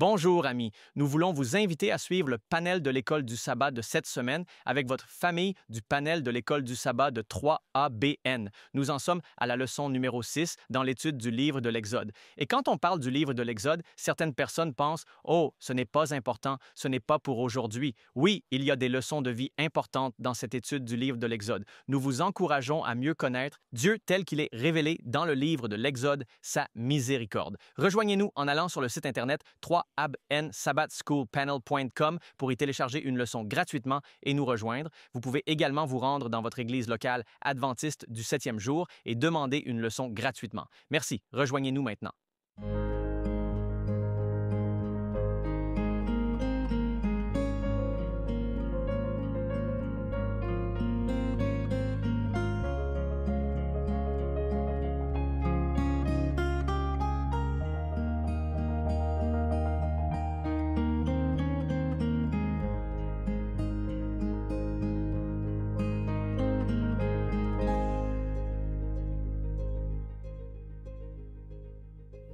Bonjour amis, nous voulons vous inviter à suivre le panel de l'école du sabbat de cette semaine avec votre famille du panel de l'école du sabbat de 3ABN. Nous en sommes à la leçon numéro 6 dans l'étude du livre de l'Exode. Et quand on parle du livre de l'Exode, certaines personnes pensent « Oh, ce n'est pas important, ce n'est pas pour aujourd'hui ». Oui, il y a des leçons de vie importantes dans cette étude du livre de l'Exode. Nous vous encourageons à mieux connaître Dieu tel qu'il est révélé dans le livre de l'Exode, sa miséricorde. Rejoignez-nous en allant sur le site internet 3abnsabbatschoolpanel.com pour y télécharger une leçon gratuitement et nous rejoindre. Vous pouvez également vous rendre dans votre église locale adventiste du 7e jour et demander une leçon gratuitement. Merci, rejoignez-nous maintenant.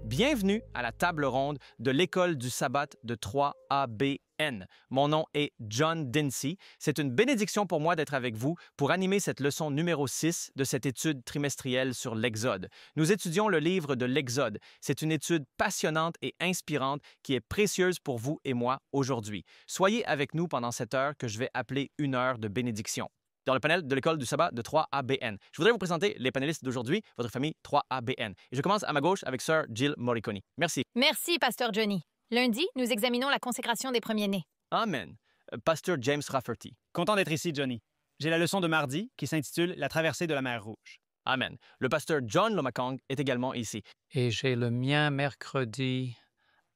Bienvenue à la table ronde de l'école du sabbat de 3ABN. Mon nom est John Dincy. C'est une bénédiction pour moi d'être avec vous pour animer cette leçon numéro 6 de cette étude trimestrielle sur l'Exode. Nous étudions le livre de l'Exode. C'est une étude passionnante et inspirante qui est précieuse pour vous et moi aujourd'hui. Soyez avec nous pendant cette heure que je vais appeler une heure de bénédiction. Dans le panel de l'école du sabbat de 3ABN. Je voudrais vous présenter les panélistes d'aujourd'hui, votre famille 3ABN. Et je commence à ma gauche avec Sir Jill Morricone. Merci. Merci, Pasteur Johnny. Lundi, nous examinons la consécration des premiers-nés. Amen. Pasteur James Rafferty. Content d'être ici, Johnny. J'ai la leçon de mardi qui s'intitule « La traversée de la mer Rouge ». Amen. Le pasteur John Lomakong est également ici. Et j'ai le mien mercredi,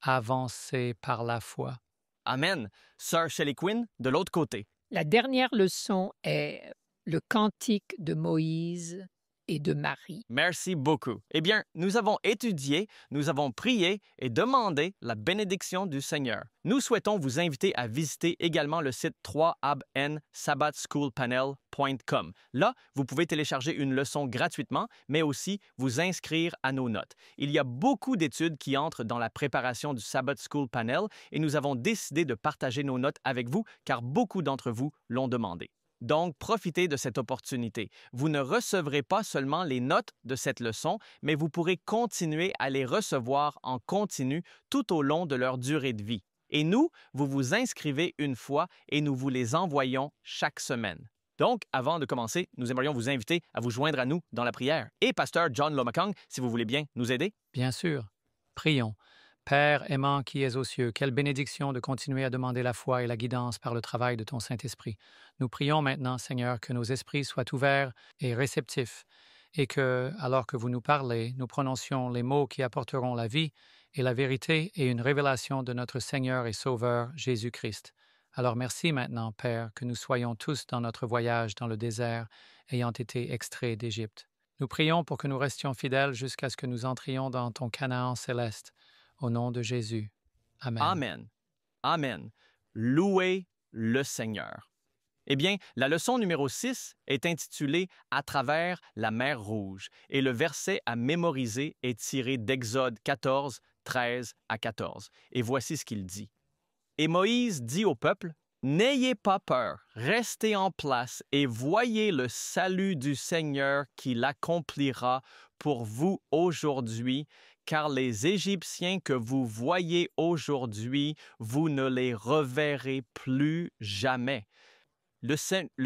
Avancer par la foi. Amen. Sir Shelley Quinn de l'autre côté. La dernière leçon est le cantique de Moïse et de Marie. Merci beaucoup. Eh bien, nous avons étudié, nous avons prié et demandé la bénédiction du Seigneur. Nous souhaitons vous inviter à visiter également le site 3abnsabbatschoolpanel.com. Là, vous pouvez télécharger une leçon gratuitement, mais aussi vous inscrire à nos notes. Il y a beaucoup d'études qui entrent dans la préparation du Sabbath School Panel et nous avons décidé de partager nos notes avec vous car beaucoup d'entre vous l'ont demandé. Donc, profitez de cette opportunité. Vous ne recevrez pas seulement les notes de cette leçon, mais vous pourrez continuer à les recevoir en continu tout au long de leur durée de vie. Et nous, vous vous inscrivez une fois et nous vous les envoyons chaque semaine. Donc, avant de commencer, nous aimerions vous inviter à vous joindre à nous dans la prière. Et Pasteur John Lomakong, si vous voulez bien nous aider. Bien sûr. Prions. Père aimant qui es aux cieux, quelle bénédiction de continuer à demander la foi et la guidance par le travail de ton Saint-Esprit. Nous prions maintenant, Seigneur, que nos esprits soient ouverts et réceptifs, et que, alors que vous nous parlez, nous prononcions les mots qui apporteront la vie et la vérité et une révélation de notre Seigneur et Sauveur Jésus-Christ. Alors merci maintenant, Père, que nous soyons tous dans notre voyage dans le désert, ayant été extraits d'Égypte. Nous prions pour que nous restions fidèles jusqu'à ce que nous entrions dans ton Canaan céleste. Au nom de Jésus. Amen. Amen. Amen. Louez le Seigneur. Eh bien, la leçon numéro 6 est intitulée « À travers la mer Rouge » et le verset à mémoriser est tiré d'Exode 14, 13 à 14. Et voici ce qu'il dit. « Et Moïse dit au peuple, « N'ayez pas peur, restez en place et voyez le salut du Seigneur qui l'accomplira pour vous aujourd'hui, car les Égyptiens que vous voyez aujourd'hui, vous ne les reverrez plus jamais. Le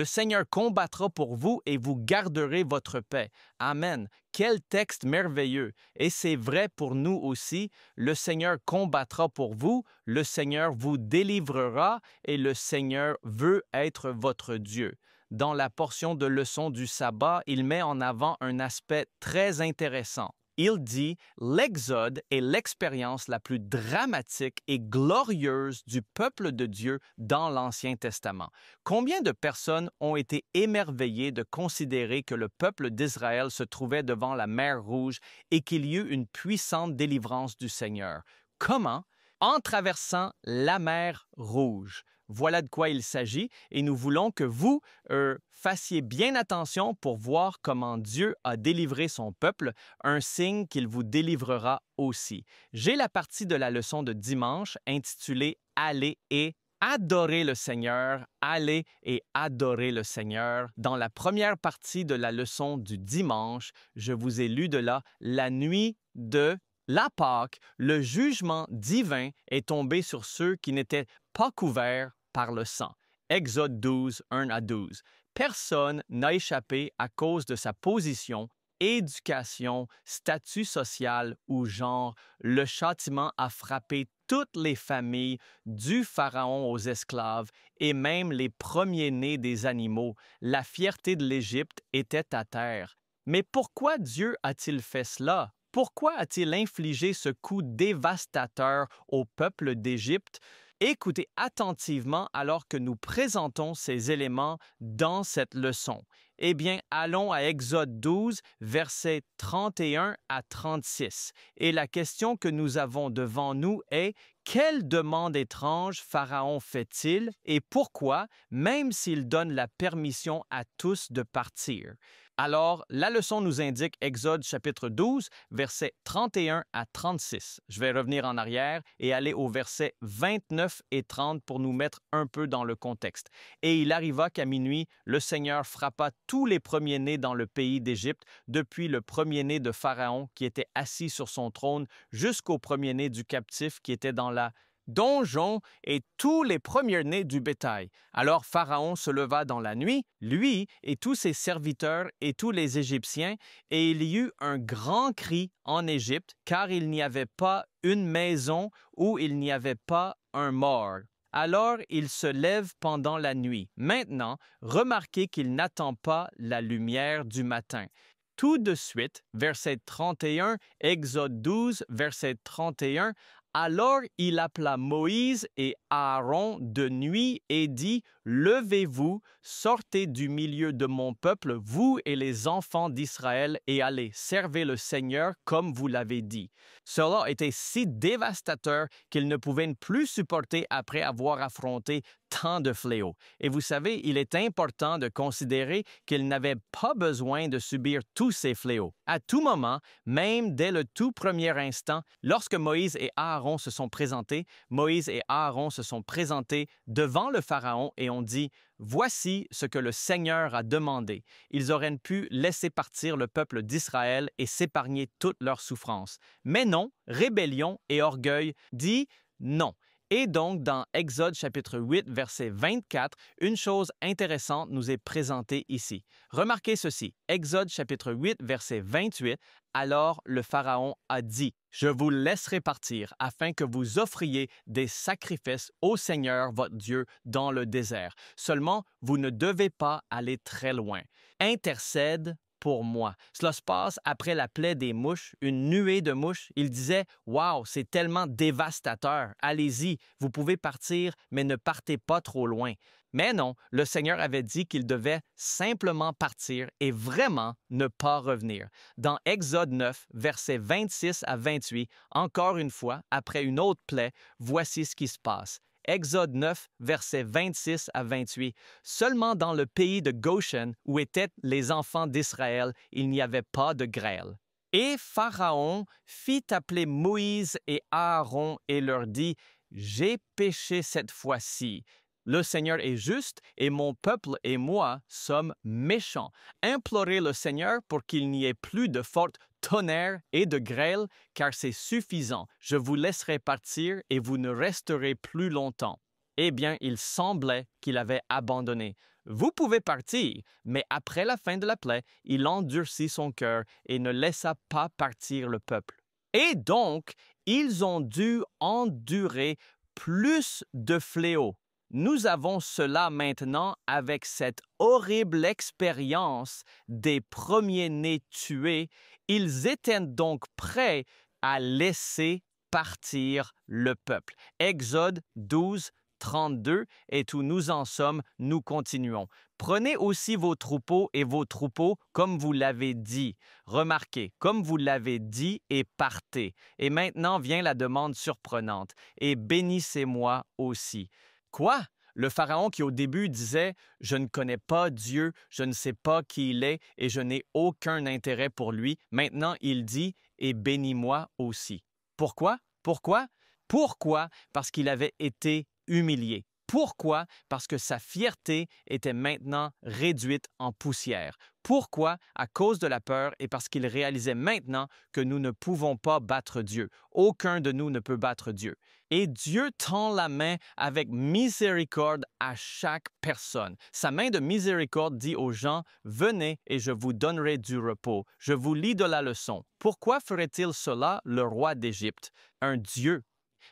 Seigneur combattra pour vous et vous garderez votre paix. » Amen. Quel texte merveilleux! Et c'est vrai pour nous aussi. Le Seigneur combattra pour vous, le Seigneur vous délivrera et le Seigneur veut être votre Dieu. Dans la portion de leçon du sabbat, il met en avant un aspect très intéressant. Il dit « L'Exode est l'expérience la plus dramatique et glorieuse du peuple de Dieu dans l'Ancien Testament. » Combien de personnes ont été émerveillées de considérer que le peuple d'Israël se trouvait devant la mer Rouge et qu'il y eut une puissante délivrance du Seigneur? Comment? En traversant la mer Rouge. Voilà de quoi il s'agit et nous voulons que vous fassiez bien attention pour voir comment Dieu a délivré son peuple, un signe qu'il vous délivrera aussi. J'ai la partie de la leçon de dimanche intitulée « Allez et adorer le Seigneur, allez et adorer le Seigneur ». Dans la première partie de la leçon du dimanche, je vous ai lu de là la nuit de la Pâque, le jugement divin est tombé sur ceux qui n'étaient pas couverts par le sang. Exode 12, 1 à 12. Personne n'a échappé à cause de sa position, éducation, statut social ou genre. Le châtiment a frappé toutes les familles, du pharaon aux esclaves et même les premiers-nés des animaux. La fierté de l'Égypte était à terre. Mais pourquoi Dieu a-t-il fait cela? Pourquoi a-t-il infligé ce coup dévastateur au peuple d'Égypte? Écoutez attentivement alors que nous présentons ces éléments dans cette leçon. Eh bien, allons à Exode 12, versets 31 à 36. Et la question que nous avons devant nous est: quelle demande étrange Pharaon fait-il et pourquoi, même s'il donne la permission à tous de partir? Alors, la leçon nous indique Exode chapitre 12, versets 31 à 36. Je vais revenir en arrière et aller au verset 29 et 30 pour nous mettre un peu dans le contexte. Et il arriva qu'à minuit, le Seigneur frappa tous les premiers-nés dans le pays d'Égypte, depuis le premier-né de Pharaon qui était assis sur son trône jusqu'au premier-né du captif qui était dans la donjon et tous les premiers-nés du bétail. Alors Pharaon se leva dans la nuit, lui et tous ses serviteurs et tous les Égyptiens, et il y eut un grand cri en Égypte, car il n'y avait pas une maison où il n'y avait pas un mort. Alors il se lève pendant la nuit. Maintenant, remarquez qu'il n'attend pas la lumière du matin. Tout de suite, verset 31, Exode 12, verset 31, alors il appela Moïse et Aaron de nuit et dit: « Levez-vous, sortez du milieu de mon peuple, vous et les enfants d'Israël, et allez, servez le Seigneur comme vous l'avez dit. » Cela était si dévastateur qu'ils ne pouvaient plus supporter après avoir affronté tant de fléaux. Et vous savez, il est important de considérer qu'ils n'avaient pas besoin de subir tous ces fléaux. À tout moment, même dès le tout premier instant, lorsque Moïse et Aaron se sont présentés, Moïse et Aaron se sont présentés devant le Pharaon et ont dit: « Voici ce que le Seigneur a demandé. » Ils auraient pu laisser partir le peuple d'Israël et s'épargner toute leur souffrance. Mais non, rébellion et orgueil dit non. Et donc, dans Exode chapitre 8, verset 24, une chose intéressante nous est présentée ici. Remarquez ceci, Exode chapitre 8, verset 28, « Alors le Pharaon a dit: « Je vous laisserai partir afin que vous offriez des sacrifices au Seigneur votre Dieu dans le désert. Seulement, vous ne devez pas aller très loin. Intercède pour moi. » Cela se passe après la plaie des mouches, une nuée de mouches. Il disait: « Wow, c'est tellement dévastateur. Allez-y, vous pouvez partir, mais ne partez pas trop loin. » Mais non, le Seigneur avait dit qu'il devait simplement partir et vraiment ne pas revenir. Dans Exode 9, versets 26 à 28, encore une fois, après une autre plaie, voici ce qui se passe. Exode 9, versets 26 à 28. « Seulement dans le pays de Goshen, où étaient les enfants d'Israël, il n'y avait pas de grêle. Et Pharaon fit appeler Moïse et Aaron et leur dit: « J'ai péché cette fois-ci. Le Seigneur est juste et mon peuple et moi sommes méchants. Implorez le Seigneur pour qu'il n'y ait plus de fortes tonnerre et de grêle, car c'est suffisant. Je vous laisserai partir et vous ne resterez plus longtemps. » Eh bien, il semblait qu'il avait abandonné. Vous pouvez partir, mais après la fin de la plaie, il endurcit son cœur et ne laissa pas partir le peuple. Et donc, ils ont dû endurer plus de fléaux. Nous avons cela maintenant avec cette horrible expérience des premiers-nés tués. Ils étaient donc prêts à laisser partir le peuple. Exode 12, 32, et où nous en sommes, nous continuons. Prenez aussi vos troupeaux et vos troupeaux comme vous l'avez dit. Remarquez, comme vous l'avez dit, et partez. Et maintenant vient la demande surprenante. Et bénissez-moi aussi. Quoi? Le Pharaon qui au début disait « Je ne connais pas Dieu, je ne sais pas qui il est et je n'ai aucun intérêt pour lui », maintenant il dit « Et bénis-moi aussi ». Pourquoi? Pourquoi? Pourquoi? Parce qu'il avait été humilié. Pourquoi? Parce que sa fierté était maintenant réduite en poussière. Pourquoi? À cause de la peur et parce qu'il réalisait maintenant que nous ne pouvons pas battre Dieu. Aucun de nous ne peut battre Dieu. Et Dieu tend la main avec miséricorde à chaque personne. Sa main de miséricorde dit aux gens, « Venez et je vous donnerai du repos. Je vous lis de la leçon. » Pourquoi ferait-il cela, le roi d'Égypte? Un Dieu.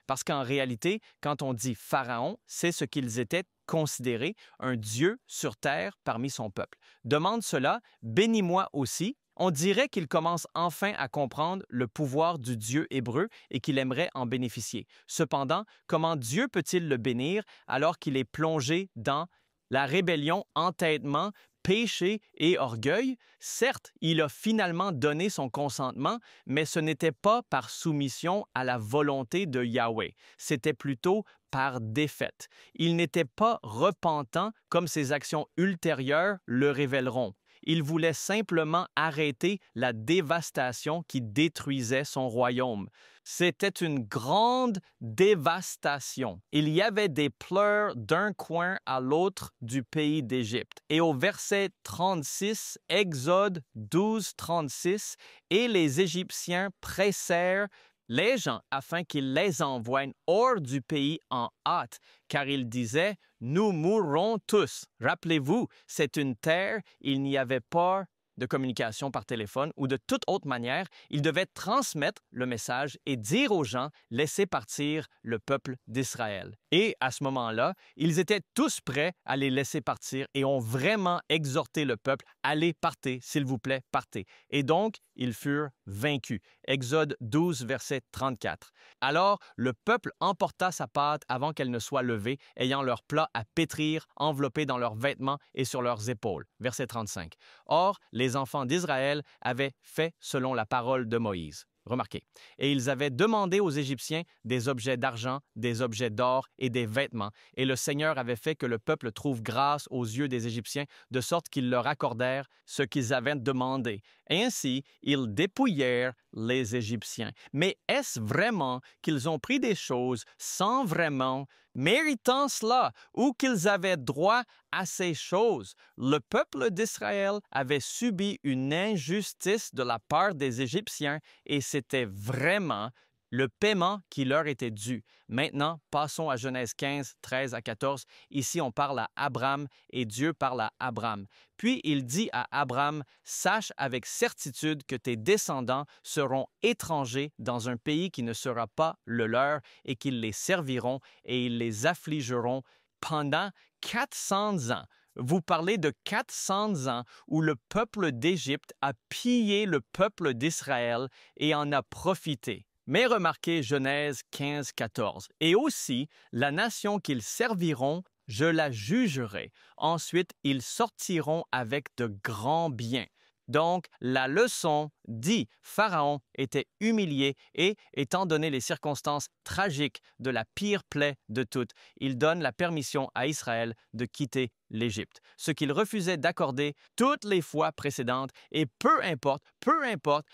Parce qu'en réalité, quand on dit Pharaon, c'est ce qu'ils étaient considérés, un Dieu sur terre parmi son peuple. Demande cela, bénis-moi aussi. On dirait qu'il commence enfin à comprendre le pouvoir du Dieu hébreu et qu'il aimerait en bénéficier. Cependant, comment Dieu peut-il le bénir alors qu'il est plongé dans la rébellion, entêtement, péché et orgueil? Certes, il a finalement donné son consentement, mais ce n'était pas par soumission à la volonté de Yahweh. C'était plutôt par défaite. Il n'était pas repentant comme ses actions ultérieures le révéleront. Il voulait simplement arrêter la dévastation qui détruisait son royaume. C'était une grande dévastation. Il y avait des pleurs d'un coin à l'autre du pays d'Égypte. Et au verset 36, Exode 12, 36, « Et les Égyptiens pressèrent les gens afin qu'ils les envoient hors du pays en hâte, car ils disaient, « Nous mourrons tous. » Rappelez-vous, c'est une terre, il n'y avait pas de communication par téléphone ou de toute autre manière, ils devaient transmettre le message et dire aux gens, « Laissez partir le peuple d'Israël. » Et à ce moment-là, ils étaient tous prêts à les laisser partir et ont vraiment exhorté le peuple, « Allez, partez, s'il vous plaît, partez. » Et donc, ils furent vaincus. Exode 12, verset 34. Alors, le peuple emporta sa pâte avant qu'elle ne soit levée, ayant leur plat à pétrir, enveloppé dans leurs vêtements et sur leurs épaules. Verset 35. Or, les enfants d'Israël avaient fait selon la parole de Moïse. Remarquez. Et ils avaient demandé aux Égyptiens des objets d'argent, des objets d'or et des vêtements. Et le Seigneur avait fait que le peuple trouve grâce aux yeux des Égyptiens, de sorte qu'ils leur accordèrent ce qu'ils avaient demandé. Et ainsi, ils dépouillèrent les Égyptiens. Mais est-ce vraiment qu'ils ont pris des choses sans vraiment méritant cela ou qu'ils avaient droit à ces choses? Le peuple d'Israël avait subi une injustice de la part des Égyptiens et c'était vraiment le paiement qui leur était dû. Maintenant, passons à Genèse 15, 13 à 14. Ici, on parle à Abraham et Dieu parle à Abraham. Puis il dit à Abraham, « Sache avec certitude que tes descendants seront étrangers dans un pays qui ne sera pas le leur et qu'ils les serviront et ils les affligeront pendant 400 ans. » Vous parlez de 400 ans où le peuple d'Égypte a pillé le peuple d'Israël et en a profité. Mais remarquez Genèse 15, 14. « Et aussi, la nation qu'ils serviront, je la jugerai. Ensuite, ils sortiront avec de grands biens. » Donc, la leçon dit, Pharaon était humilié et, étant donné les circonstances tragiques de la pire plaie de toutes, il donne la permission à Israël de quitter l'Égypte, ce qu'il refusait d'accorder toutes les fois précédentes et peu importe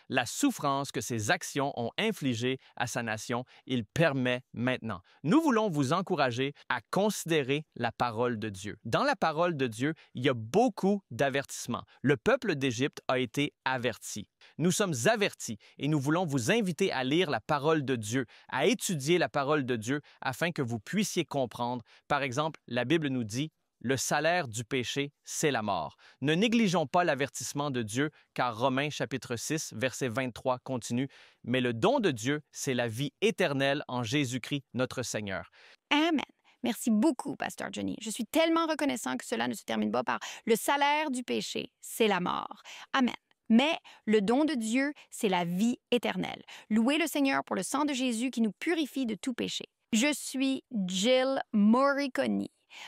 la souffrance que ses actions ont infligée à sa nation, il permet maintenant. Nous voulons vous encourager à considérer la parole de Dieu. Dans la parole de Dieu, il y a beaucoup d'avertissements. Le peuple d'Égypte a été averti. Nous sommes avertis et nous voulons vous inviter à lire la parole de Dieu, à étudier la parole de Dieu afin que vous puissiez comprendre. Par exemple, la Bible nous dit « Le salaire du péché, c'est la mort. » Ne négligeons pas l'avertissement de Dieu, car Romains chapitre 6, verset 23 continue « Mais le don de Dieu, c'est la vie éternelle en Jésus-Christ notre Seigneur. » Amen. Merci beaucoup, Pasteur Johnny. Je suis tellement reconnaissant que cela ne se termine pas par « Le salaire du péché, c'est la mort. » Amen. Mais le don de Dieu, c'est la vie éternelle. Louez le Seigneur pour le sang de Jésus qui nous purifie de tout péché. Je suis Jill Morricone.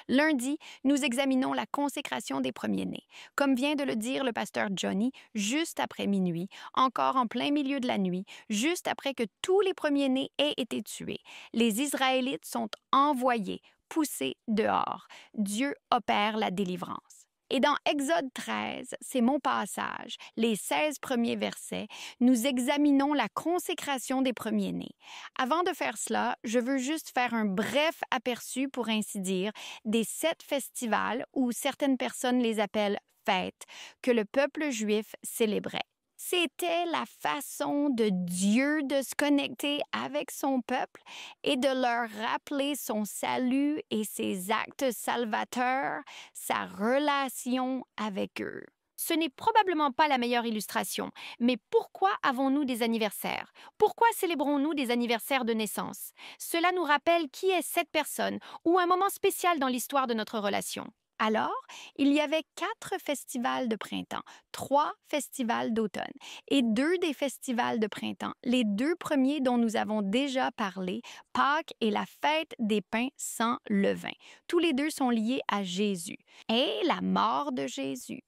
Lundi, nous examinons la consécration des premiers-nés. Comme vient de le dire le pasteur Johnny, juste après minuit, encore en plein milieu de la nuit, juste après que tous les premiers-nés aient été tués, les Israélites sont envoyés poussés dehors. Dieu opère la délivrance. Et dans Exode 13, c'est mon passage, les 16 premiers versets, nous examinons la consécration des premiers-nés. Avant de faire cela, je veux juste faire un bref aperçu, pour ainsi dire, des 7 festivals, ou certaines personnes les appellent fêtes, que le peuple juif célébrait. C'était la façon de Dieu de se connecter avec son peuple et de leur rappeler son salut et ses actes salvateurs, sa relation avec eux. Ce n'est probablement pas la meilleure illustration, mais pourquoi avons-nous des anniversaires? Pourquoi célébrons-nous des anniversaires de naissance? Cela nous rappelle qui est cette personne ou un moment spécial dans l'histoire de notre relation. Alors, il y avait 4 festivals de printemps, 3 festivals d'automne et 2 des festivals de printemps. Les 2 premiers dont nous avons déjà parlé, Pâques et la fête des pains sans levain. Tous les 2 sont liés à Jésus et la mort de Jésus.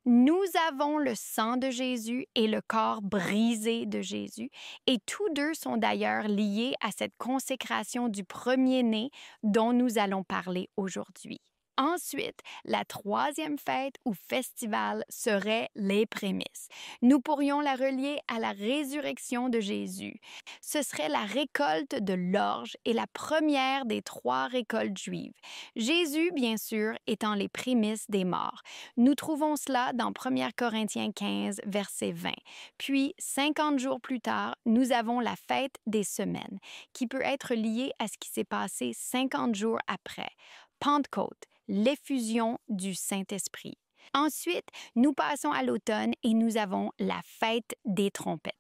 Nous avons le sang de Jésus et le corps brisé de Jésus, et tous 2 sont d'ailleurs liés à cette consécration du premier-né dont nous allons parler aujourd'hui. Ensuite, la 3e fête ou festival serait les prémices. Nous pourrions la relier à la résurrection de Jésus. Ce serait la récolte de l'orge et la première des 3 récoltes juives. Jésus, bien sûr, étant les prémices des morts. Nous trouvons cela dans 1 Corinthiens 15, verset 20. Puis, 50 jours plus tard, nous avons la fête des semaines, qui peut être liée à ce qui s'est passé 50 jours après. Pentecôte, l'effusion du Saint-Esprit. Ensuite, nous passons à l'automne et nous avons la fête des trompettes.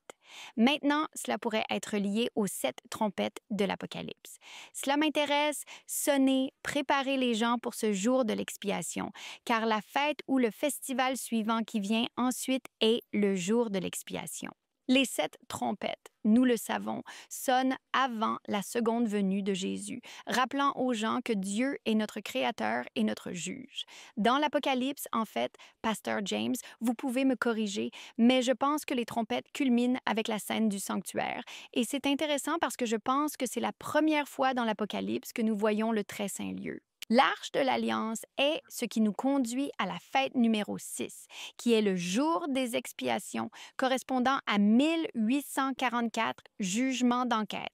Maintenant, cela pourrait être lié aux 7 trompettes de l'Apocalypse. Cela m'intéresse, sonner, préparer les gens pour ce jour de l'expiation, car la fête ou le festival suivant qui vient ensuite est le jour de l'expiation. Les 7 trompettes, nous le savons, sonnent avant la seconde venue de Jésus, rappelant aux gens que Dieu est notre Créateur et notre Juge. Dans l'Apocalypse, en fait, Pasteur James, vous pouvez me corriger, mais je pense que les trompettes culminent avec la scène du sanctuaire. Et c'est intéressant parce que je pense que c'est la première fois dans l'Apocalypse que nous voyons le très saint lieu. L'Arche de l'Alliance est ce qui nous conduit à la fête numéro 6, qui est le jour des expiations, correspondant à 1844 jugements d'enquête.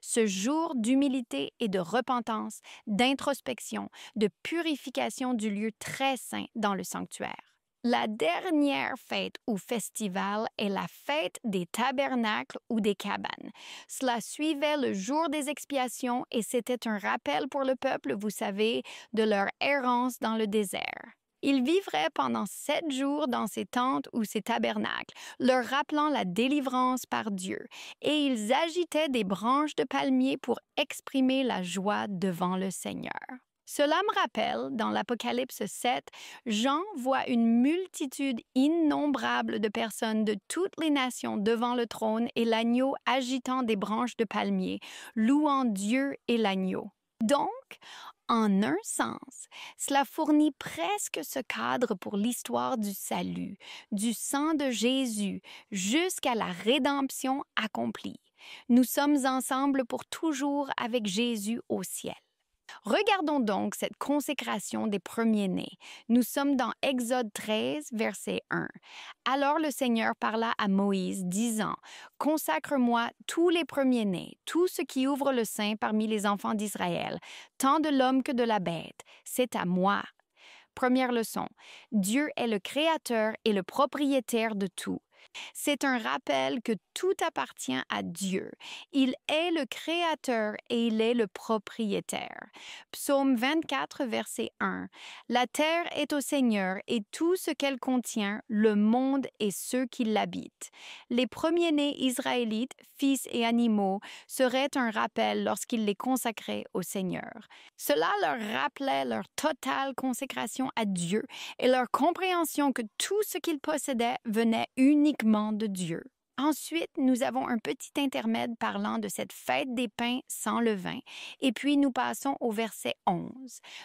Ce jour d'humilité et de repentance, d'introspection, de purification du lieu très saint dans le sanctuaire. La dernière fête ou festival est la fête des tabernacles ou des cabanes. Cela suivait le jour des expiations et c'était un rappel pour le peuple, vous savez, de leur errance dans le désert. Ils vivraient pendant 7 jours dans ces tentes ou ces tabernacles, leur rappelant la délivrance par Dieu, et ils agitaient des branches de palmier pour exprimer la joie devant le Seigneur. Cela me rappelle, dans l'Apocalypse 7, Jean voit une multitude innombrable de personnes de toutes les nations devant le trône et l'agneau agitant des branches de palmier, louant Dieu et l'agneau. Donc, en un sens, cela fournit presque ce cadre pour l'histoire du salut, du sang de Jésus, jusqu'à la rédemption accomplie. Nous sommes ensemble pour toujours avec Jésus au ciel. Regardons donc cette consécration des premiers-nés. Nous sommes dans Exode 13, verset 1. Alors le Seigneur parla à Moïse, disant, « Consacre-moi tous les premiers-nés, tout ce qui ouvre le sein parmi les enfants d'Israël, tant de l'homme que de la bête. C'est à moi. » Première leçon. Dieu est le créateur et le propriétaire de tout. C'est un rappel que tout appartient à Dieu. Il est le créateur et il est le propriétaire. Psaume 24, verset 1. La terre est au Seigneur et tout ce qu'elle contient, le monde et ceux qui l'habitent. Les premiers-nés israélites, fils et animaux, seraient un rappel lorsqu'ils les consacraient au Seigneur. Cela leur rappelait leur totale consécration à Dieu et leur compréhension que tout ce qu'ils possédaient venait uniquement de Dieu. Ensuite, nous avons un petit intermède parlant de cette fête des pains sans levain, et puis nous passons au verset 11.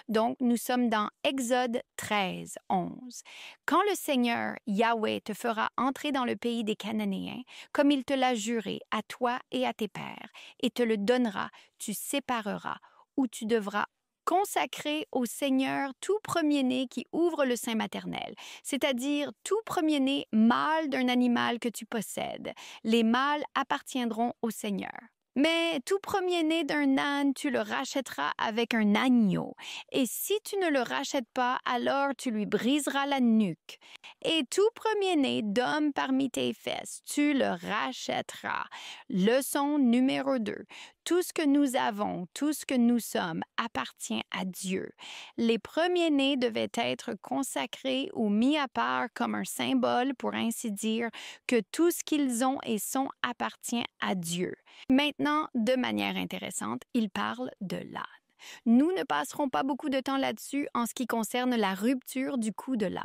Donc, nous sommes dans Exode 13, 11. « Quand le Seigneur, Yahweh, te fera entrer dans le pays des Cananéens, comme il te l'a juré à toi et à tes pères, et te le donnera, tu sépareras, ou tu devras consacrer au Seigneur tout premier-né qui ouvre le sein maternel, c'est-à-dire tout premier-né mâle d'un animal que tu possèdes. Les mâles appartiendront au Seigneur. Mais tout premier-né d'un âne, tu le rachèteras avec un agneau. Et si tu ne le rachètes pas, alors tu lui briseras la nuque. Et tout premier-né d'homme parmi tes fesses, tu le rachèteras. Leçon numéro 2. Tout ce que nous avons, tout ce que nous sommes, appartient à Dieu. Les premiers-nés devaient être consacrés ou mis à part comme un symbole, pour ainsi dire, que tout ce qu'ils ont et sont appartient à Dieu. Maintenant, de manière intéressante, il parle de l'âne. Nous ne passerons pas beaucoup de temps là-dessus en ce qui concerne la rupture du cou de l'âne,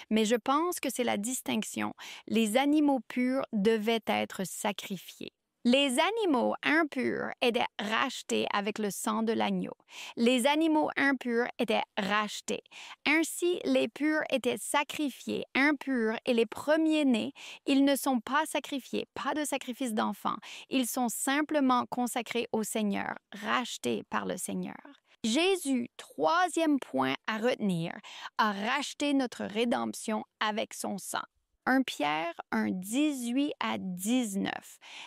mais je pense que c'est la distinction. Les animaux purs devaient être sacrifiés. Les animaux impurs étaient rachetés avec le sang de l'agneau. Les animaux impurs étaient rachetés. Ainsi, les purs étaient sacrifiés, impurs, et les premiers-nés, ils ne sont pas sacrifiés, pas de sacrifice d'enfants. Ils sont simplement consacrés au Seigneur, rachetés par le Seigneur. Jésus, troisième point à retenir, a racheté notre rédemption avec son sang. 1 Pierre 1, 18 à 19.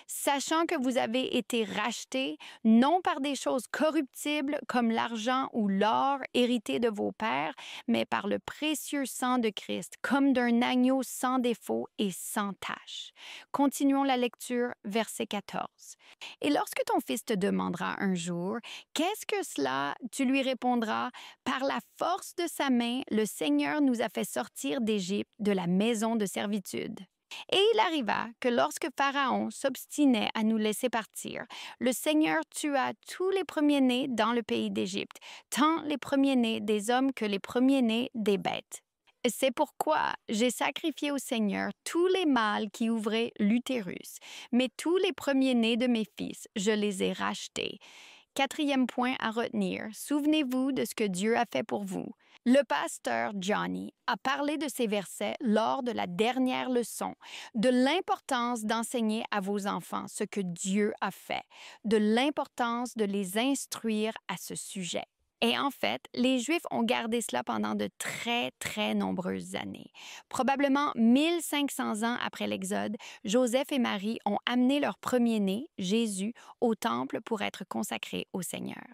Sachant que vous avez été rachetés, non par des choses corruptibles comme l'argent ou l'or hérité de vos pères, mais par le précieux sang de Christ, comme d'un agneau sans défaut et sans tache. Continuons la lecture, verset 14. Et lorsque ton fils te demandera un jour, « Qu'est-ce que cela ?» tu lui répondras, « Par la force de sa main, le Seigneur nous a fait sortir d'Égypte, de la maison de servitude. » Et il arriva que lorsque Pharaon s'obstinait à nous laisser partir, le Seigneur tua tous les premiers-nés dans le pays d'Égypte, tant les premiers-nés des hommes que les premiers-nés des bêtes. C'est pourquoi j'ai sacrifié au Seigneur tous les mâles qui ouvraient l'utérus, mais tous les premiers-nés de mes fils, je les ai rachetés. Quatrième point à retenir, souvenez-vous de ce que Dieu a fait pour vous. Le pasteur Johnny a parlé de ces versets lors de la dernière leçon, de l'importance d'enseigner à vos enfants ce que Dieu a fait, de l'importance de les instruire à ce sujet. Et en fait, les Juifs ont gardé cela pendant de très, très nombreuses années. Probablement 1500 ans après l'Exode, Joseph et Marie ont amené leur premier-né, Jésus, au temple pour être consacré au Seigneur.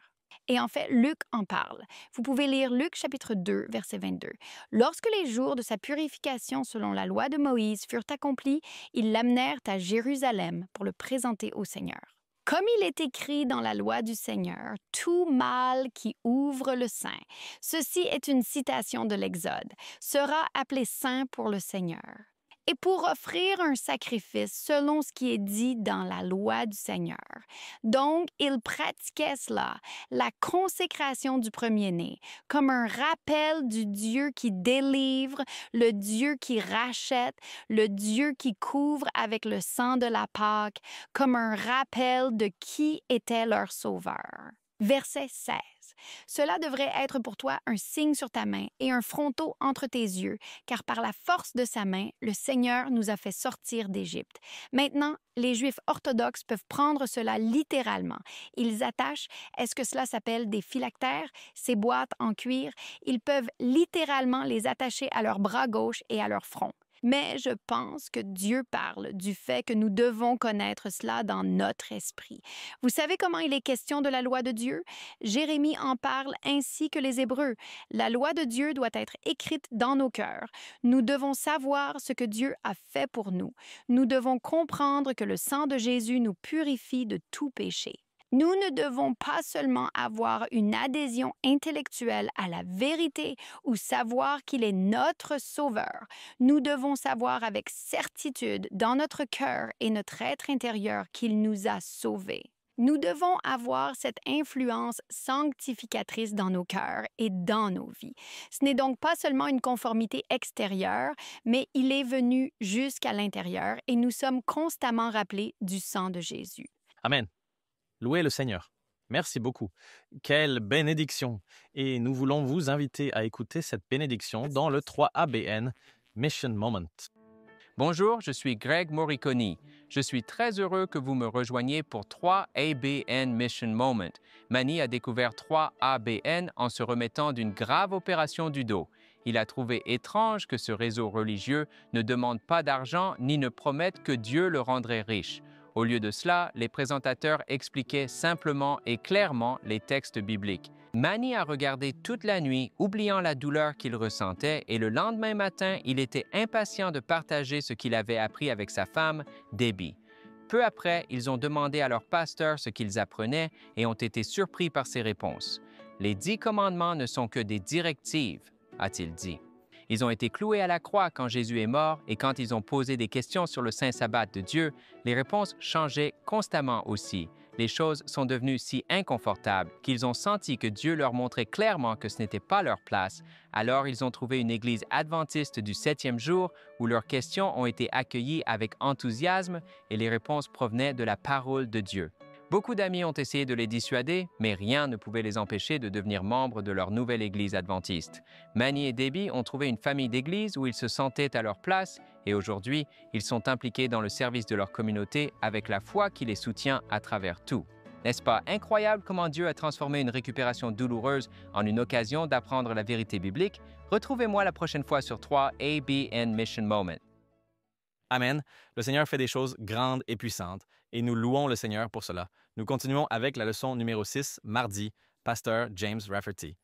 Et en fait, Luc en parle. Vous pouvez lire Luc chapitre 2, verset 22. « Lorsque les jours de sa purification selon la loi de Moïse furent accomplis, ils l'amenèrent à Jérusalem pour le présenter au Seigneur. Comme il est écrit dans la loi du Seigneur, « Tout mâle qui ouvre le sein », ceci est une citation de l'Exode, sera appelé saint pour le Seigneur. Et pour offrir un sacrifice selon ce qui est dit dans la loi du Seigneur. Donc, il pratiquait cela, la consécration du premier-né, comme un rappel du Dieu qui délivre, le Dieu qui rachète, le Dieu qui couvre avec le sang de la Pâque, comme un rappel de qui était leur sauveur. Verset 16. Cela devrait être pour toi un signe sur ta main et un fronteau entre tes yeux, car par la force de sa main, le Seigneur nous a fait sortir d'Égypte. Maintenant, les Juifs orthodoxes peuvent prendre cela littéralement. Ils attachent, est-ce que cela s'appelle des phylactères, ces boîtes en cuir? Ils peuvent littéralement les attacher à leur bras gauche et à leur front. Mais je pense que Dieu parle du fait que nous devons connaître cela dans notre esprit. Vous savez comment il est question de la loi de Dieu? Jérémie en parle ainsi que les Hébreux. La loi de Dieu doit être écrite dans nos cœurs. Nous devons savoir ce que Dieu a fait pour nous. Nous devons comprendre que le sang de Jésus nous purifie de tout péché. Nous ne devons pas seulement avoir une adhésion intellectuelle à la vérité ou savoir qu'il est notre sauveur. Nous devons savoir avec certitude dans notre cœur et notre être intérieur qu'il nous a sauvés. Nous devons avoir cette influence sanctificatrice dans nos cœurs et dans nos vies. Ce n'est donc pas seulement une conformité extérieure, mais il est venu jusqu'à l'intérieur et nous sommes constamment rappelés du sang de Jésus. Amen. Louez le Seigneur. Merci beaucoup. Quelle bénédiction! Et nous voulons vous inviter à écouter cette bénédiction dans le 3ABN Mission Moment. Bonjour, je suis Greg Morricone. Je suis très heureux que vous me rejoigniez pour 3 ABN Mission Moment. Manny a découvert 3 ABN en se remettant d'une grave opération du dos. Il a trouvé étrange que ce réseau religieux ne demande pas d'argent ni ne promette que Dieu le rendrait riche. Au lieu de cela, les présentateurs expliquaient simplement et clairement les textes bibliques. Manny a regardé toute la nuit, oubliant la douleur qu'il ressentait, et le lendemain matin, il était impatient de partager ce qu'il avait appris avec sa femme, Debbie. Peu après, ils ont demandé à leur pasteur ce qu'ils apprenaient et ont été surpris par ses réponses. « Les 10 commandements ne sont que des directives », a-t-il dit. Ils ont été cloués à la croix quand Jésus est mort et quand ils ont posé des questions sur le saint sabbat de Dieu, les réponses changeaient constamment aussi. Les choses sont devenues si inconfortables qu'ils ont senti que Dieu leur montrait clairement que ce n'était pas leur place. Alors ils ont trouvé une église adventiste du 7e jour où leurs questions ont été accueillies avec enthousiasme et les réponses provenaient de la parole de Dieu. Beaucoup d'amis ont essayé de les dissuader, mais rien ne pouvait les empêcher de devenir membres de leur nouvelle église adventiste. Manny et Debbie ont trouvé une famille d'église où ils se sentaient à leur place et aujourd'hui, ils sont impliqués dans le service de leur communauté avec la foi qui les soutient à travers tout. N'est-ce pas incroyable comment Dieu a transformé une récupération douloureuse en une occasion d'apprendre la vérité biblique? Retrouvez-moi la prochaine fois sur 3 ABN Mission Moment. Amen. Le Seigneur fait des choses grandes et puissantes et nous louons le Seigneur pour cela. Nous continuons avec la leçon numéro 6, mardi, Pasteur James Rafferty.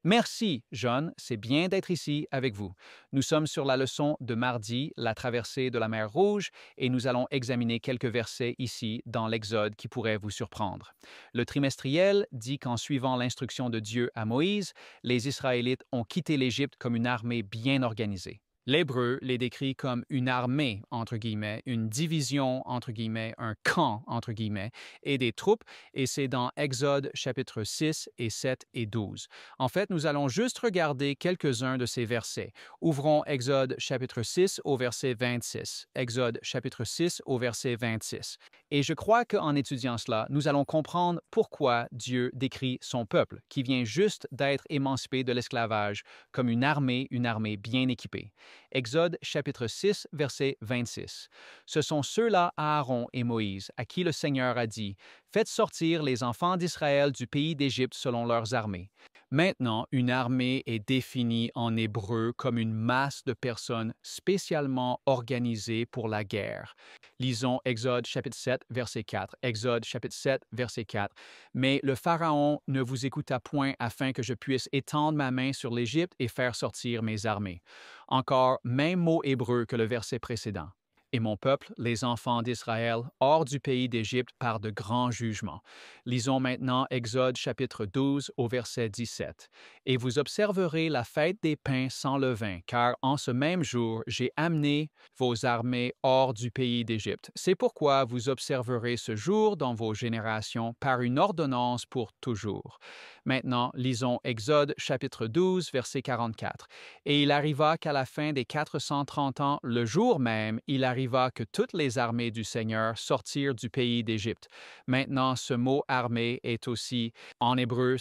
Merci, John. C'est bien d'être ici avec vous. Nous sommes sur la leçon de mardi, la traversée de la mer Rouge, et nous allons examiner quelques versets ici dans l'Exode qui pourraient vous surprendre. Le trimestriel dit qu'en suivant l'instruction de Dieu à Moïse, les Israélites ont quitté l'Égypte comme une armée bien organisée. L'hébreu les décrit comme une armée, entre guillemets, une division, entre guillemets, un camp, entre guillemets, et des troupes, et c'est dans Exode chapitre 6 et 7 et 12. En fait, nous allons juste regarder quelques-uns de ces versets. Ouvrons Exode chapitre 6 au verset 26. Exode chapitre 6 au verset 26. Et je crois qu'en étudiant cela, nous allons comprendre pourquoi Dieu décrit son peuple, qui vient juste d'être émancipé de l'esclavage, comme une armée bien équipée. Exode chapitre 6, verset 26. Ce sont ceux-là, Aaron et Moïse, à qui le Seigneur a dit « Faites sortir les enfants d'Israël du pays d'Égypte selon leurs armées. » Maintenant, une armée est définie en hébreu comme une masse de personnes spécialement organisées pour la guerre. Lisons Exode chapitre 7, verset 4. Exode chapitre 7, verset 4. « Mais le Pharaon ne vous écouta point afin que je puisse étendre ma main sur l'Égypte et faire sortir mes armées. » Encore, même mot hébreu que le verset précédent. Et mon peuple, les enfants d'Israël, hors du pays d'Égypte par de grands jugements. Lisons maintenant Exode chapitre 12 au verset 17. « Et vous observerez la fête des pains sans levain, car en ce même jour, j'ai amené vos armées hors du pays d'Égypte. C'est pourquoi vous observerez ce jour dans vos générations par une ordonnance pour toujours. » Maintenant, lisons Exode chapitre 12, verset 44. « Et il arriva qu'à la fin des 430 ans, le jour même, il arriva que toutes les armées du Seigneur sortirent du pays d'Égypte. » Maintenant, ce mot « armée » est aussi, en hébreu,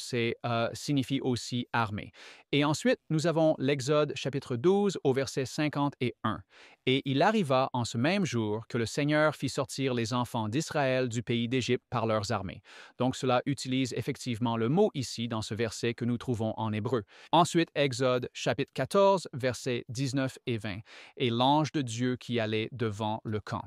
signifie aussi « armée ». Et ensuite, nous avons l'Exode chapitre 12 au verset 51. « Et il arriva en ce même jour que le Seigneur fit sortir les enfants d'Israël du pays d'Égypte par leurs armées. » Donc, cela utilise effectivement le mot ici dans ce verset que nous trouvons en hébreu. Ensuite, Exode chapitre 14, versets 19 et 20. « Et l'ange de Dieu qui allait devant le camp. »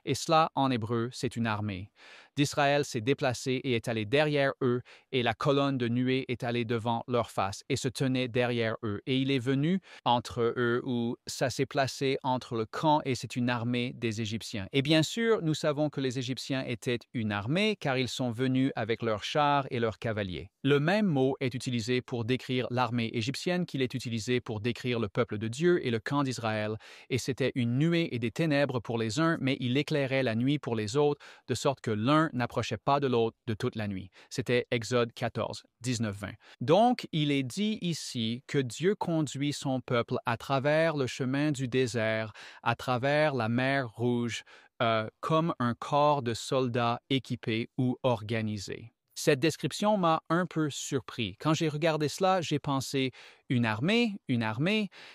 Et cela, en hébreu, c'est une armée. D'Israël s'est déplacé et est allé derrière eux, et la colonne de nuée est allée devant leur face et se tenait derrière eux. Et il est venu entre eux, où ça s'est placé entre le camp et c'est une armée des Égyptiens. Et bien sûr, nous savons que les Égyptiens étaient une armée, car ils sont venus avec leurs chars et leurs cavaliers. Le même mot est utilisé pour décrire l'armée égyptienne qu'il est utilisé pour décrire le peuple de Dieu et le camp d'Israël. Et c'était une nuée et des ténèbres pour les uns, mais il éclairait la nuit pour les autres, de sorte que l'un n'approchait pas de l'autre de toute la nuit. C'était Exode 14, 19-20. Donc, il est dit ici que Dieu conduit son peuple à travers le chemin du désert, à travers la mer Rouge, comme un corps de soldats équipés ou organisés. Cette description m'a un peu surpris. Quand j'ai regardé cela, j'ai pensé une armée,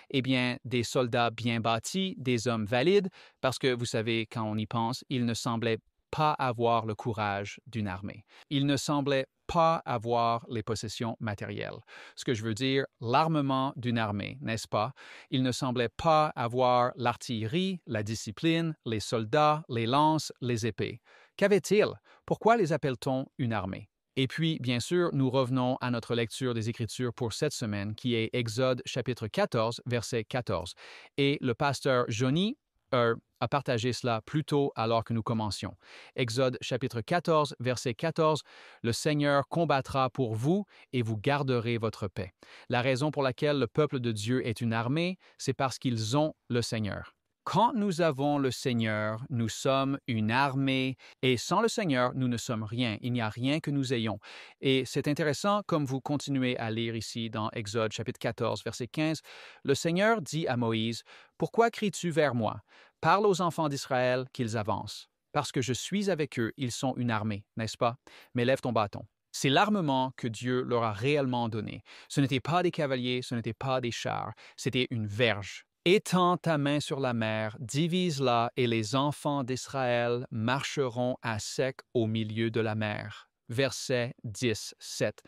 eh bien, des soldats bien bâtis, des hommes valides, parce que vous savez, quand on y pense, ils ne semblaient pas avoir le courage d'une armée. Ils ne semblaient pas avoir les possessions matérielles. Ce que je veux dire, l'armement d'une armée, n'est-ce pas? Ils ne semblaient pas avoir l'artillerie, la discipline, les soldats, les lances, les épées. Qu'avaient-ils? Pourquoi les appelle-t-on une armée? Et puis, bien sûr, nous revenons à notre lecture des Écritures pour cette semaine, qui est Exode chapitre 14, verset 14. Et le pasteur Johnny a partagé cela plus tôt alors que nous commencions. Exode chapitre 14, verset 14, « Le Seigneur combattra pour vous et vous garderez votre paix. » La raison pour laquelle le peuple de Dieu est une armée, c'est parce qu'ils ont le Seigneur. Quand nous avons le Seigneur, nous sommes une armée, et sans le Seigneur, nous ne sommes rien. Il n'y a rien que nous ayons. Et c'est intéressant, comme vous continuez à lire ici dans Exode chapitre 14, verset 15, le Seigneur dit à Moïse, « Pourquoi cries-tu vers moi? Parle aux enfants d'Israël qu'ils avancent. Parce que je suis avec eux, ils sont une armée, n'est-ce pas? Mais lève ton bâton. » C'est l'armement que Dieu leur a réellement donné. Ce n'était pas des cavaliers, ce n'était pas des chars, c'était une verge. Étends ta main sur la mer, divise-la, et les enfants d'Israël marcheront à sec au milieu de la mer. Verset 10, 7.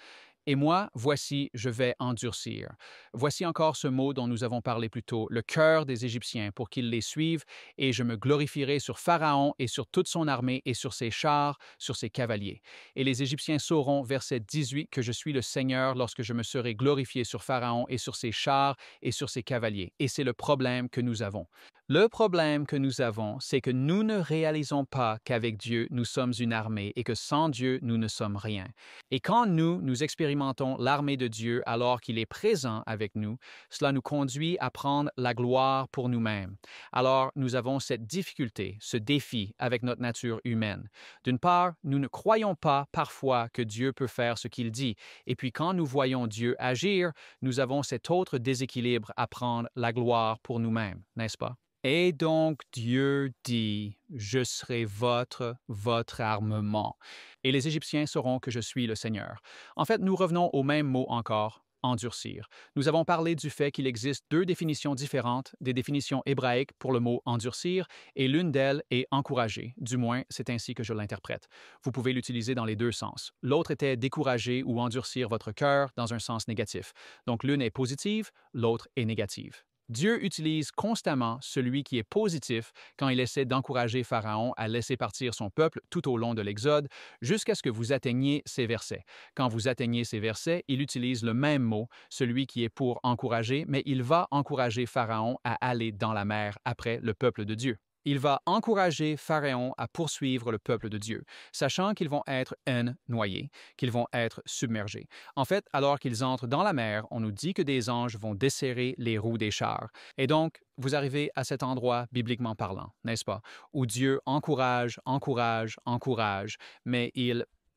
Et moi, voici, je vais endurcir. Voici encore ce mot dont nous avons parlé plus tôt, le cœur des Égyptiens, pour qu'ils les suivent, et je me glorifierai sur Pharaon et sur toute son armée et sur ses chars, sur ses cavaliers. Et les Égyptiens sauront, verset 18, que je suis le Seigneur lorsque je me serai glorifié sur Pharaon et sur ses chars et sur ses cavaliers. Et c'est le problème que nous avons. Le problème que nous avons, c'est que nous ne réalisons pas qu'avec Dieu, nous sommes une armée et que sans Dieu, nous ne sommes rien. Et quand nous expérimentons l'armée de Dieu alors qu'il est présent avec nous, cela nous conduit à prendre la gloire pour nous-mêmes. Alors, nous avons cette difficulté, ce défi avec notre nature humaine. D'une part, nous ne croyons pas parfois que Dieu peut faire ce qu'il dit. Et puis quand nous voyons Dieu agir, nous avons cet autre déséquilibre à prendre la gloire pour nous-mêmes, n'est-ce pas? Et donc Dieu dit, « Je serai votre armement. » Et les Égyptiens sauront que je suis le Seigneur. En fait, nous revenons au même mot encore, endurcir. Nous avons parlé du fait qu'il existe deux définitions différentes, des définitions hébraïques pour le mot endurcir, et l'une d'elles est encourager. Du moins, c'est ainsi que je l'interprète. Vous pouvez l'utiliser dans les deux sens. L'autre était décourager ou endurcir votre cœur dans un sens négatif. Donc l'une est positive, l'autre est négative. Dieu utilise constamment celui qui est positif quand il essaie d'encourager Pharaon à laisser partir son peuple tout au long de l'Exode, jusqu'à ce que vous atteigniez ces versets. Quand vous atteignez ces versets, il utilise le même mot, celui qui est pour encourager, mais il va encourager Pharaon à aller dans la mer après le peuple de Dieu. Il va encourager Pharaon à poursuivre le peuple de Dieu, sachant qu'ils vont être noyés, qu'ils vont être submergés. En fait, alors qu'ils entrent dans la mer, on nous dit que des anges vont desserrer les roues des chars. Et donc, vous arrivez à cet endroit bibliquement parlant, n'est-ce pas, où Dieu encourage, mais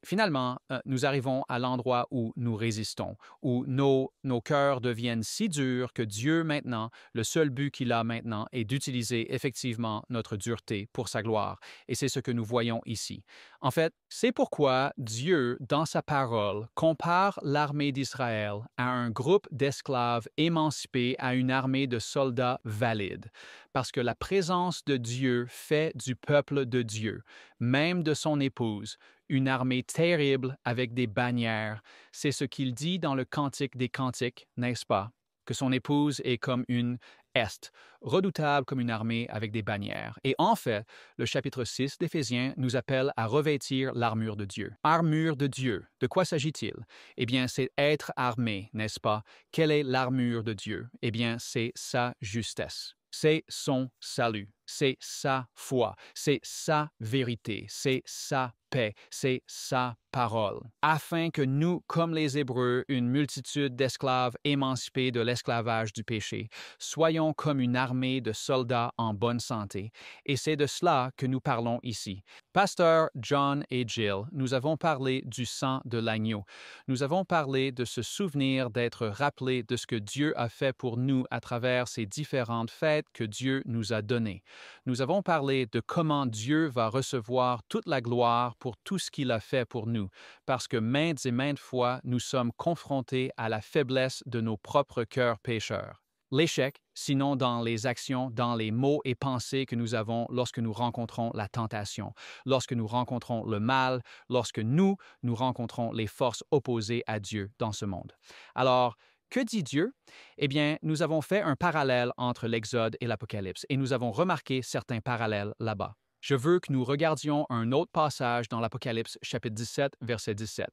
finalement, nous arrivons à l'endroit où nous résistons, où nos cœurs deviennent si durs que Dieu maintenant, le seul but qu'il a maintenant est d'utiliser effectivement notre dureté pour sa gloire. Et c'est ce que nous voyons ici. En fait, c'est pourquoi Dieu, dans sa parole, compare l'armée d'Israël à un groupe d'esclaves émancipés à une armée de soldats valides. Parce que la présence de Dieu fait du peuple de Dieu, même de son épouse, une armée terrible avec des bannières. C'est ce qu'il dit dans le Cantique des Cantiques, n'est-ce pas? Que son épouse est comme une Est, redoutable comme une armée avec des bannières. Et en fait, le chapitre 6 d'Éphésiens nous appelle à revêtir l'armure de Dieu. Armure de Dieu, de quoi s'agit-il? Eh bien, c'est être armé, n'est-ce pas? Quelle est l'armure de Dieu? Eh bien, c'est sa justesse. C'est son salut, c'est sa foi, c'est sa vérité, c'est sa paix, c'est sa parole, afin que nous, comme les Hébreux, une multitude d'esclaves émancipés de l'esclavage du péché, soyons comme une armée de soldats en bonne santé. Et c'est de cela que nous parlons ici. Pasteur John et Jill, nous avons parlé du sang de l'agneau. Nous avons parlé de se souvenir d'être rappelés de ce que Dieu a fait pour nous à travers ces différentes fêtes que Dieu nous a données. Nous avons parlé de comment Dieu va recevoir toute la gloire pour tout ce qu'il a fait pour nous, parce que maintes et maintes fois, nous sommes confrontés à la faiblesse de nos propres cœurs pécheurs. L'échec, sinon dans les actions, dans les mots et pensées que nous avons lorsque nous rencontrons la tentation, lorsque nous rencontrons le mal, lorsque nous rencontrons les forces opposées à Dieu dans ce monde. Alors, que dit Dieu? Eh bien, nous avons fait un parallèle entre l'Exode et l'Apocalypse et nous avons remarqué certains parallèles là-bas. Je veux que nous regardions un autre passage dans l'Apocalypse chapitre 17, verset 17.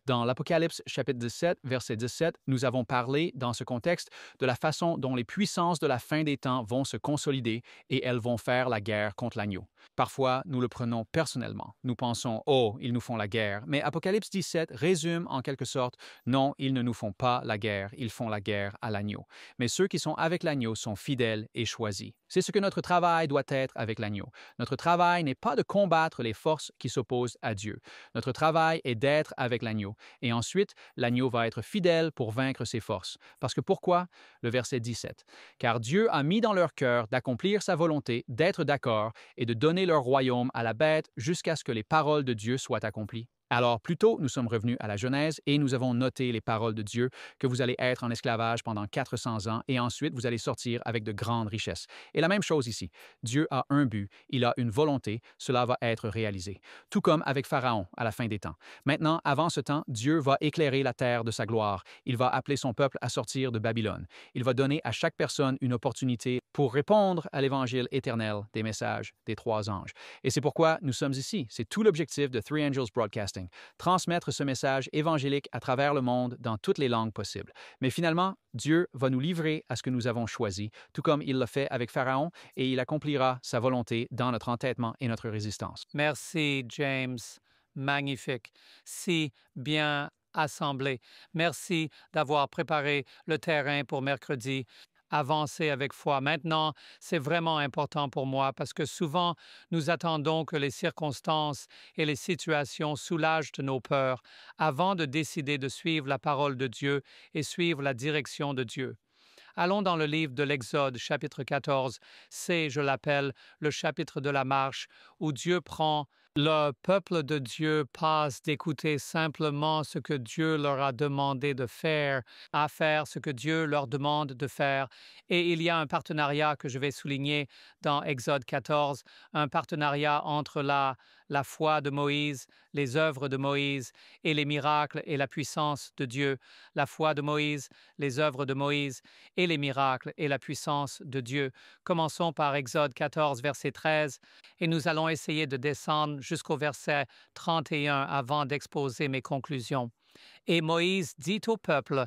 Dans l'Apocalypse chapitre 17, verset 17, nous avons parlé dans ce contexte de la façon dont les puissances de la fin des temps vont se consolider et elles vont faire la guerre contre l'agneau. Parfois, nous le prenons personnellement. Nous pensons « Oh, ils nous font la guerre ». Mais Apocalypse 17 résume en quelque sorte « Non, ils ne nous font pas la guerre, ils font la guerre à l'agneau ». Mais ceux qui sont avec l'agneau sont fidèles et choisis. C'est ce que notre travail doit être avec l'agneau. Notre travail n'est pas de combattre les forces qui s'opposent à Dieu. Notre travail est d'être avec l'agneau. Et ensuite, l'agneau va être fidèle pour vaincre ses forces. Parce que pourquoi? Le verset 17. « Car Dieu a mis dans leur cœur d'accomplir sa volonté, d'être d'accord et de donner leur royaume à la bête jusqu'à ce que les paroles de Dieu soient accomplies. » Alors, plus tôt, nous sommes revenus à la Genèse et nous avons noté les paroles de Dieu que vous allez être en esclavage pendant 400 ans et ensuite vous allez sortir avec de grandes richesses. Et la même chose ici. Dieu a un but, il a une volonté, cela va être réalisé. Tout comme avec Pharaon à la fin des temps. Maintenant, avant ce temps, Dieu va éclairer la terre de sa gloire. Il va appeler son peuple à sortir de Babylone. Il va donner à chaque personne une opportunité pour répondre à l'évangile éternel des messages des trois anges. Et c'est pourquoi nous sommes ici. C'est tout l'objectif de Three Angels Broadcasting. Transmettre ce message évangélique à travers le monde dans toutes les langues possibles. Mais finalement, Dieu va nous livrer à ce que nous avons choisi, tout comme il l'a fait avec Pharaon, et il accomplira sa volonté dans notre entêtement et notre résistance. Merci, James. Magnifique. Si bien assemblé. Merci d'avoir préparé le terrain pour mercredi. Avancer avec foi. Maintenant, c'est vraiment important pour moi parce que souvent, nous attendons que les circonstances et les situations soulagent de nos peurs avant de décider de suivre la parole de Dieu et suivre la direction de Dieu. Allons dans le livre de l'Exode, chapitre 14. C'est, je l'appelle, le chapitre de la marche, où Dieu prend le peuple de Dieu passe d'écouter simplement ce que Dieu leur a demandé de faire à faire ce que Dieu leur demande de faire. Et il y a un partenariat que je vais souligner dans Exode 14, un partenariat entre la foi de Moïse, les œuvres de Moïse et les miracles et la puissance de Dieu. La foi de Moïse, les œuvres de Moïse et les miracles et la puissance de Dieu. Commençons par Exode 14, verset 13, et nous allons essayer de descendre jusqu'au verset 31 avant d'exposer mes conclusions. Et Moïse dit au peuple,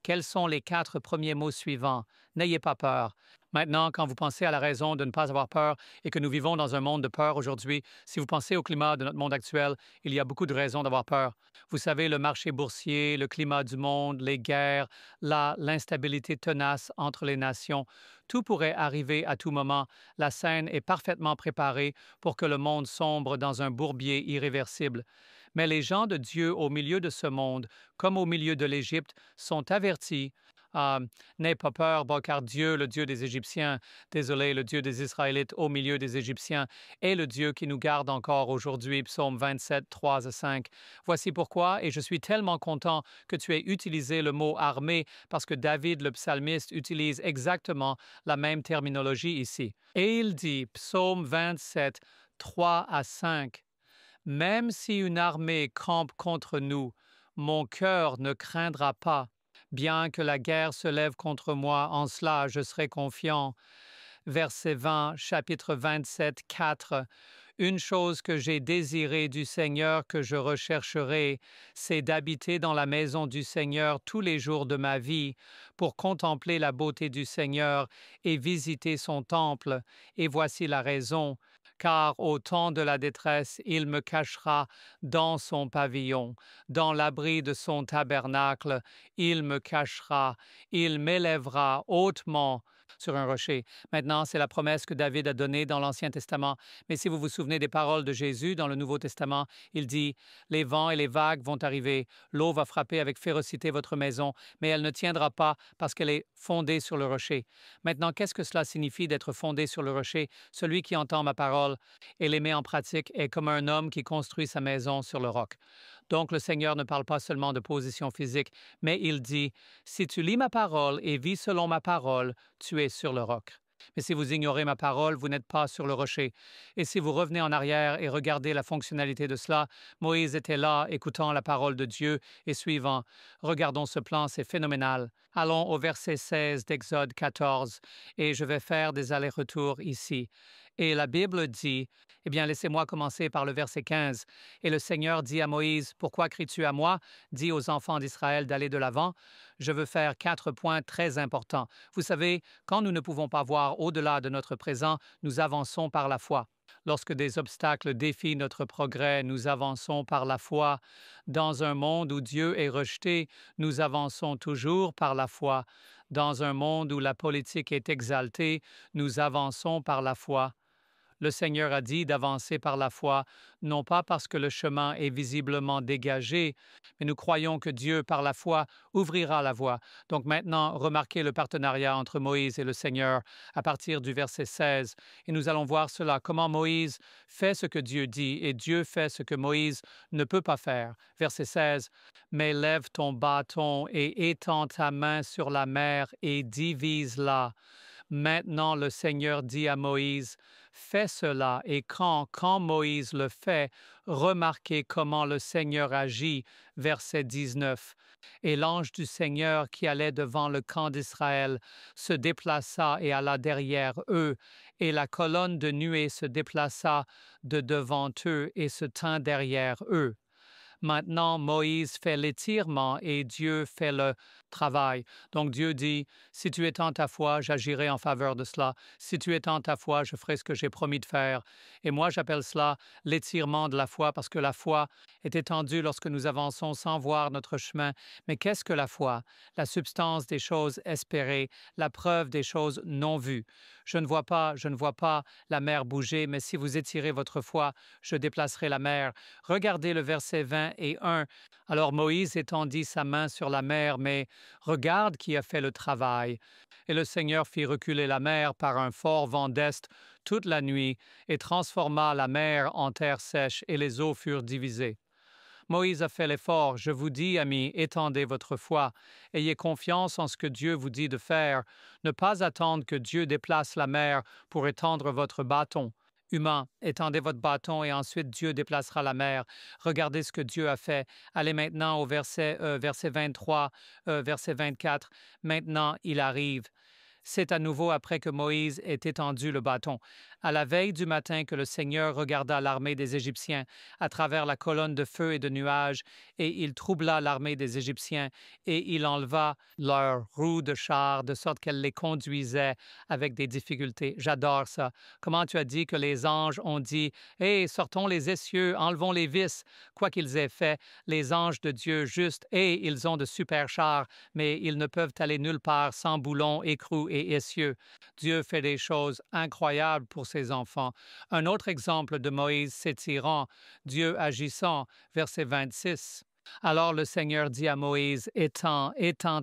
quels sont les 4 premiers mots suivants? N'ayez pas peur. Maintenant, quand vous pensez à la raison de ne pas avoir peur et que nous vivons dans un monde de peur aujourd'hui, si vous pensez au climat de notre monde actuel, il y a beaucoup de raisons d'avoir peur. Vous savez, le marché boursier, le climat du monde, les guerres, l'instabilité tenace entre les nations, tout pourrait arriver à tout moment. La scène est parfaitement préparée pour que le monde sombre dans un bourbier irréversible. Mais les gens de Dieu au milieu de ce monde, comme au milieu de l'Égypte, sont avertis. N'aie pas peur, car Dieu, le Dieu des Égyptiens, désolé, le Dieu des Israélites au milieu des Égyptiens, est le Dieu qui nous garde encore aujourd'hui. Psaume 27, 3 à 5. Voici pourquoi, et je suis tellement content que tu aies utilisé le mot armée, parce que David, le psalmiste, utilise exactement la même terminologie ici. Et il dit, Psaume 27, 3 à 5, « Même si une armée campe contre nous, mon cœur ne craindra pas. Bien que la guerre se lève contre moi, en cela je serai confiant. » Verset 20, chapitre 27, 4. « Une chose que j'ai désirée du Seigneur que je rechercherai, c'est d'habiter dans la maison du Seigneur tous les jours de ma vie, pour contempler la beauté du Seigneur et visiter son temple. Et voici la raison. Car au temps de la détresse, il me cachera dans son pavillon, dans l'abri de son tabernacle, il me cachera, il m'élèvera hautement sur un rocher. Maintenant, c'est la promesse que David a donnée dans l'Ancien Testament. Mais si vous vous souvenez des paroles de Jésus dans le Nouveau Testament, il dit « Les vents et les vagues vont arriver, l'eau va frapper avec férocité votre maison, mais elle ne tiendra pas parce qu'elle est fondée sur le rocher. » Maintenant, qu'est-ce que cela signifie d'être fondé sur le rocher? Celui qui entend ma parole et les met en pratique est comme un homme qui construit sa maison sur le roc. Donc, le Seigneur ne parle pas seulement de position physique, mais il dit « Si tu lis ma parole et vis selon ma parole, tu es sur le roc. » Mais si vous ignorez ma parole, vous n'êtes pas sur le rocher. Et si vous revenez en arrière et regardez la fonctionnalité de cela, Moïse était là, écoutant la parole de Dieu et suivant. Regardons ce plan, c'est phénoménal. Allons au verset 16 d'Exode 14, et je vais faire des allers-retours ici. Et la Bible dit, eh bien, laissez-moi commencer par le verset 15. Et le Seigneur dit à Moïse, « Pourquoi cries-tu à moi? Dis aux enfants d'Israël d'aller de l'avant. » Je veux faire 4 points très importants. Vous savez, quand nous ne pouvons pas voir au-delà de notre présent, nous avançons par la foi. Lorsque des obstacles défient notre progrès, nous avançons par la foi. Dans un monde où Dieu est rejeté, nous avançons toujours par la foi. Dans un monde où la politique est exaltée, nous avançons par la foi. Le Seigneur a dit d'avancer par la foi, non pas parce que le chemin est visiblement dégagé, mais nous croyons que Dieu, par la foi, ouvrira la voie. Donc maintenant, remarquez le partenariat entre Moïse et le Seigneur à partir du verset 16. Et nous allons voir cela, comment Moïse fait ce que Dieu dit et Dieu fait ce que Moïse ne peut pas faire. Verset 16, « Mais lève ton bâton et étends ta main sur la mer et divise-la. » Maintenant, le Seigneur dit à Moïse, « Fais cela, et quand Moïse le fait, remarquez comment le Seigneur agit. » Verset 19. « Et l'ange du Seigneur qui allait devant le camp d'Israël se déplaça et alla derrière eux, et la colonne de nuée se déplaça de devant eux et se tint derrière eux. » Maintenant, Moïse fait l'étirement et Dieu fait le travail. Donc Dieu dit, si tu étends ta foi, j'agirai en faveur de cela. Si tu étends ta foi, je ferai ce que j'ai promis de faire. Et moi, j'appelle cela l'étirement de la foi parce que la foi est étendue lorsque nous avançons sans voir notre chemin. Mais qu'est-ce que la foi? La substance des choses espérées, la preuve des choses non vues. Je ne vois pas la mer bouger, mais si vous étirez votre foi, je déplacerai la mer. Regardez le verset 20 et 1. Alors Moïse étendit sa main sur la mer, mais regarde qui a fait le travail. Et le Seigneur fit reculer la mer par un fort vent d'est toute la nuit et transforma la mer en terre sèche et les eaux furent divisées. Moïse a fait l'effort. Je vous dis, amis, étendez votre foi. Ayez confiance en ce que Dieu vous dit de faire. Ne pas attendre que Dieu déplace la mer pour étendre votre bâton. Humain, étendez votre bâton et ensuite Dieu déplacera la mer. Regardez ce que Dieu a fait. Allez maintenant au verset 23, verset 24. Maintenant, il arrive. C'est à nouveau après que Moïse ait étendu le bâton. À la veille du matin que le Seigneur regarda l'armée des Égyptiens à travers la colonne de feu et de nuages, et il troubla l'armée des Égyptiens, et il enleva leurs roues de char, de sorte qu'elles les conduisaient avec des difficultés. J'adore ça. Comment tu as dit que les anges ont dit « Hé, sortons les essieux, enlevons les vis », quoi qu'ils aient fait, les anges de Dieu juste, et ils ont de super chars, mais ils ne peuvent aller nulle part sans boulons, écrous et essieux. Dieu fait des choses incroyables pour ses enfants. Un autre exemple de Moïse s'étirant, Dieu agissant, verset 26. Alors le Seigneur dit à Moïse, « Étends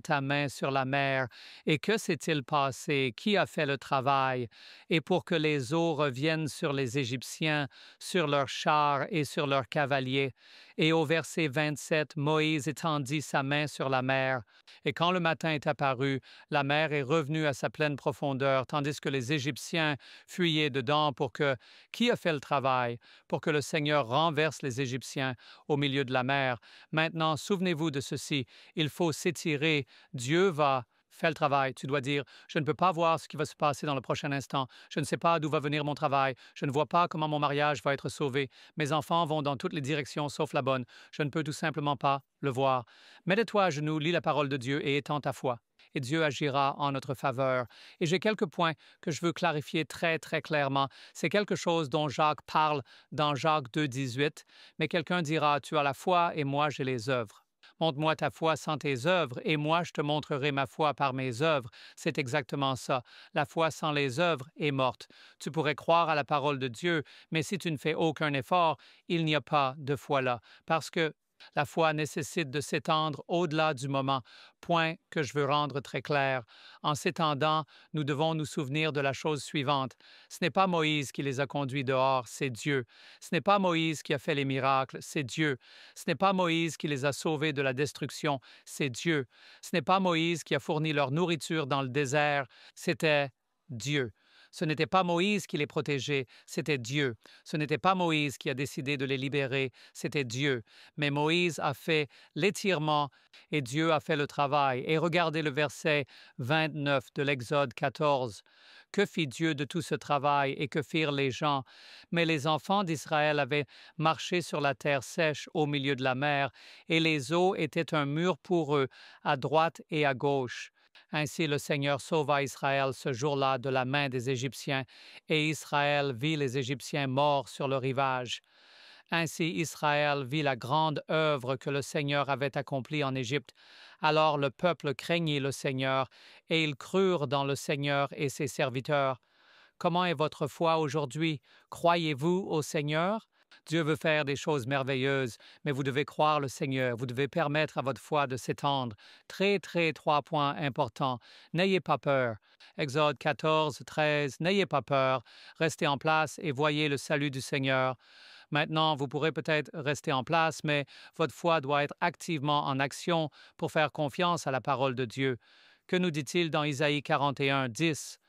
ta main sur la mer. » Et que s'est-il passé? Qui a fait le travail? Et pour que les eaux reviennent sur les Égyptiens, sur leurs chars et sur leurs cavaliers. Et au verset 27, Moïse étendit sa main sur la mer. Et quand le matin est apparu, la mer est revenue à sa pleine profondeur, tandis que les Égyptiens fuyaient dedans qui a fait le travail? Pour que le Seigneur renverse les Égyptiens au milieu de la mer. Maintenant, souvenez-vous de ceci, il faut s'étirer. Dieu va faire le travail. Tu dois dire, je ne peux pas voir ce qui va se passer dans le prochain instant. Je ne sais pas d'où va venir mon travail. Je ne vois pas comment mon mariage va être sauvé. Mes enfants vont dans toutes les directions sauf la bonne. Je ne peux tout simplement pas le voir. Mets-toi à genoux, lis la parole de Dieu et étends ta foi. Et Dieu agira en notre faveur. Et j'ai quelques points que je veux clarifier très, très clairement. C'est quelque chose dont Jacques parle dans Jacques 2, 18. Mais quelqu'un dira, tu as la foi et moi j'ai les œuvres. Montre-moi ta foi sans tes œuvres, et moi je te montrerai ma foi par mes œuvres. C'est exactement ça. La foi sans les œuvres est morte. Tu pourrais croire à la parole de Dieu, mais si tu ne fais aucun effort, il n'y a pas de foi là, parce que la foi nécessite de s'étendre au-delà du moment, point que je veux rendre très clair. En s'étendant, nous devons nous souvenir de la chose suivante. Ce n'est pas Moïse qui les a conduits dehors, c'est Dieu. Ce n'est pas Moïse qui a fait les miracles, c'est Dieu. Ce n'est pas Moïse qui les a sauvés de la destruction, c'est Dieu. Ce n'est pas Moïse qui a fourni leur nourriture dans le désert, c'était Dieu. Ce n'était pas Moïse qui les protégeait, c'était Dieu. Ce n'était pas Moïse qui a décidé de les libérer, c'était Dieu. Mais Moïse a fait l'étirement et Dieu a fait le travail. Et regardez le verset 29 de l'Exode 14. Que fit Dieu de tout ce travail et que firent les gens? Mais les enfants d'Israël avaient marché sur la terre sèche au milieu de la mer, et les eaux étaient un mur pour eux, à droite et à gauche. Ainsi le Seigneur sauva Israël ce jour-là de la main des Égyptiens, et Israël vit les Égyptiens morts sur le rivage. Ainsi Israël vit la grande œuvre que le Seigneur avait accomplie en Égypte. Alors le peuple craignit le Seigneur, et ils crurent dans le Seigneur et ses serviteurs. Comment est votre foi aujourd'hui? Croyez-vous au Seigneur? Dieu veut faire des choses merveilleuses, mais vous devez croire le Seigneur, vous devez permettre à votre foi de s'étendre. Très, 3 points importants. N'ayez pas peur. Exode 14, 13, n'ayez pas peur. Restez en place et voyez le salut du Seigneur. Maintenant, vous pourrez peut-être rester en place, mais votre foi doit être activement en action pour faire confiance à la parole de Dieu. Que nous dit-il dans Isaïe 41, 10?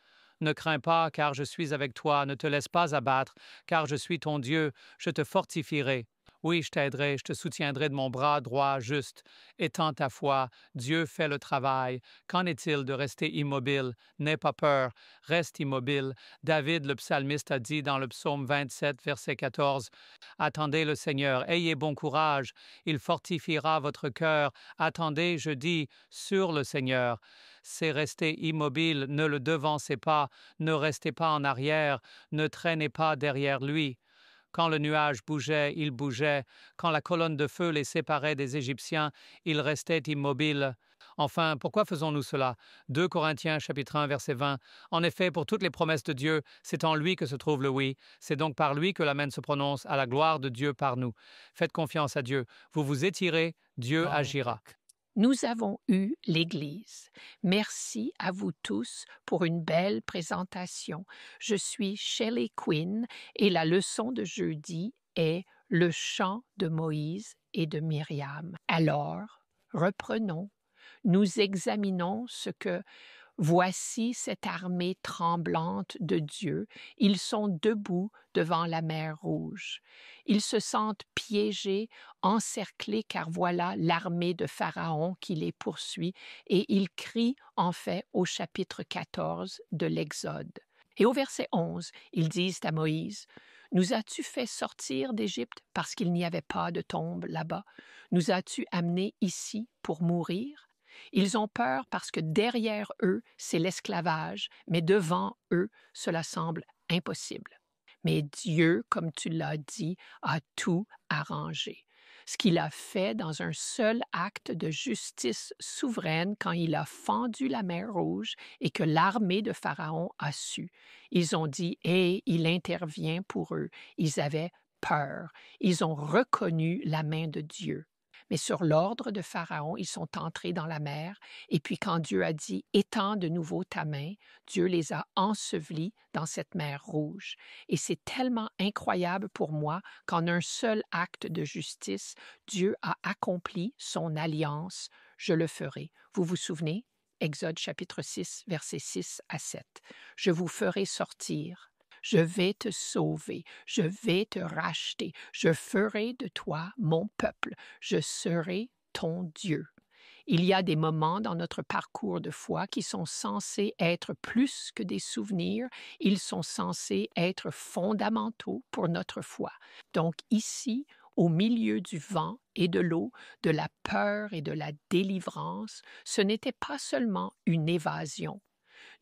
Ne crains pas, car je suis avec toi, ne te laisse pas abattre, car je suis ton Dieu, je te fortifierai. Oui, je t'aiderai, je te soutiendrai de mon bras droit juste. Étends ta foi, Dieu fait le travail. Qu'en est-il de rester immobile? N'aie pas peur, reste immobile. David, le psalmiste, a dit dans le psaume 27, verset 14, « Attendez le Seigneur, ayez bon courage, il fortifiera votre cœur. Attendez, je dis, sur le Seigneur. » C'est rester immobile, ne le devancez pas, ne restez pas en arrière, ne traînez pas derrière lui. Quand le nuage bougeait, il bougeait. Quand la colonne de feu les séparait des Égyptiens, ils restaient immobiles. Enfin, pourquoi faisons-nous cela? 2 Corinthiens chapitre 1 verset 20. En effet, pour toutes les promesses de Dieu, c'est en lui que se trouve le oui. C'est donc par lui que l'Amen se prononce à la gloire de Dieu par nous. Faites confiance à Dieu. Vous vous étirez, Dieu agira. Nous avons eu l'Église. Merci à vous tous pour une belle présentation. Je suis Shelley Quinn et la leçon de jeudi est le chant de Moïse et de Myriam. Alors, reprenons. Nous examinons ce que voici cette armée tremblante de Dieu. Ils sont debout devant la mer Rouge. Ils se sentent piégés, encerclés, car voilà l'armée de Pharaon qui les poursuit, et ils crient en fait au chapitre 14 de l'Exode. Et au verset 11, ils disent à Moïse, « Nous as-tu fait sortir d'Égypte parce qu'il n'y avait pas de tombe là-bas? Nous as-tu amenés ici pour mourir? » Ils ont peur parce que derrière eux, c'est l'esclavage, mais devant eux, cela semble impossible. Mais Dieu, comme tu l'as dit, a tout arrangé. Ce qu'il a fait dans un seul acte de justice souveraine quand il a fendu la mer Rouge et que l'armée de Pharaon a su. Ils ont dit « et il intervient pour eux ». Ils avaient peur. Ils ont reconnu la main de Dieu. Mais sur l'ordre de Pharaon, ils sont entrés dans la mer, et puis quand Dieu a dit « étends de nouveau ta main », Dieu les a ensevelis dans cette mer Rouge. Et c'est tellement incroyable pour moi qu'en un seul acte de justice, Dieu a accompli son alliance « je le ferai ». Vous vous souvenez? Exode chapitre 6, versets 6 à 7. « Je vous ferai sortir. » Je vais te sauver, je vais te racheter, je ferai de toi mon peuple, je serai ton Dieu. Il y a des moments dans notre parcours de foi qui sont censés être plus que des souvenirs, ils sont censés être fondamentaux pour notre foi. Donc ici, au milieu du vent et de l'eau, de la peur et de la délivrance, ce n'était pas seulement une évasion.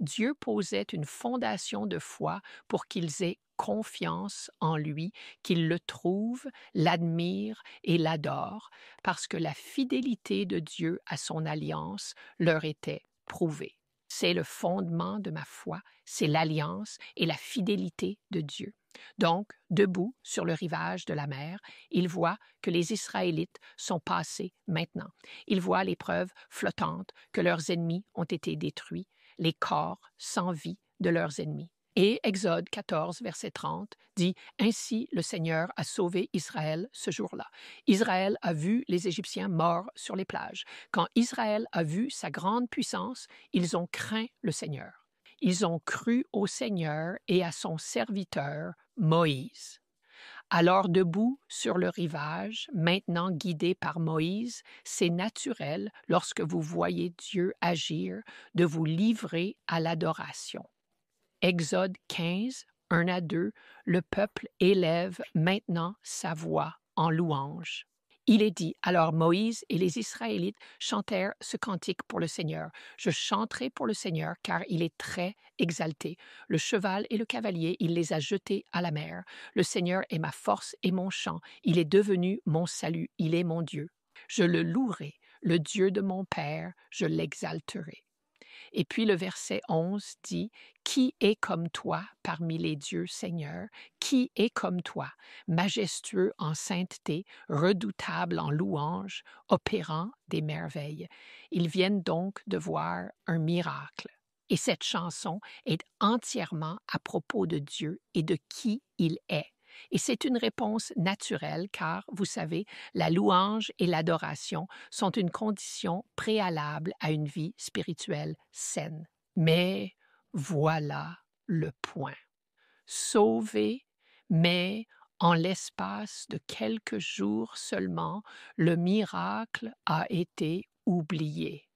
Dieu posait une fondation de foi pour qu'ils aient confiance en lui, qu'ils le trouvent, l'admirent et l'adorent, parce que la fidélité de Dieu à son alliance leur était prouvée. C'est le fondement de ma foi, c'est l'alliance et la fidélité de Dieu. Donc, debout sur le rivage de la mer, ils voient que les Israélites sont passés maintenant. Ils voient les preuves flottantes que leurs ennemis ont été détruits, les corps sans vie de leurs ennemis. Et Exode 14, verset 30 dit « Ainsi le Seigneur a sauvé Israël ce jour-là. Israël a vu les Égyptiens morts sur les plages. Quand Israël a vu sa grande puissance, ils ont craint le Seigneur. Ils ont cru au Seigneur et à son serviteur Moïse. » Alors debout sur le rivage, maintenant guidé par Moïse, c'est naturel, lorsque vous voyez Dieu agir, de vous livrer à l'adoration. Exode 15, 1 à 2, le peuple élève maintenant sa voix en louange. Il est dit, alors Moïse et les Israélites chantèrent ce cantique pour le Seigneur. Je chanterai pour le Seigneur, car il est très exalté. Le cheval et le cavalier, il les a jetés à la mer. Le Seigneur est ma force et mon chant. Il est devenu mon salut. Il est mon Dieu. Je le louerai, le Dieu de mon Père, je l'exalterai. Et puis le verset 11 dit « Qui est comme toi parmi les dieux, Seigneur? Qui est comme toi, majestueux en sainteté, redoutable en louange, opérant des merveilles? » Ils viennent donc de voir un miracle. Et cette chanson est entièrement à propos de Dieu et de qui il est. Et c'est une réponse naturelle car, vous savez, la louange et l'adoration sont une condition préalable à une vie spirituelle saine. Mais voilà le point. Sauvé, mais en l'espace de quelques jours seulement, le miracle a été oublié.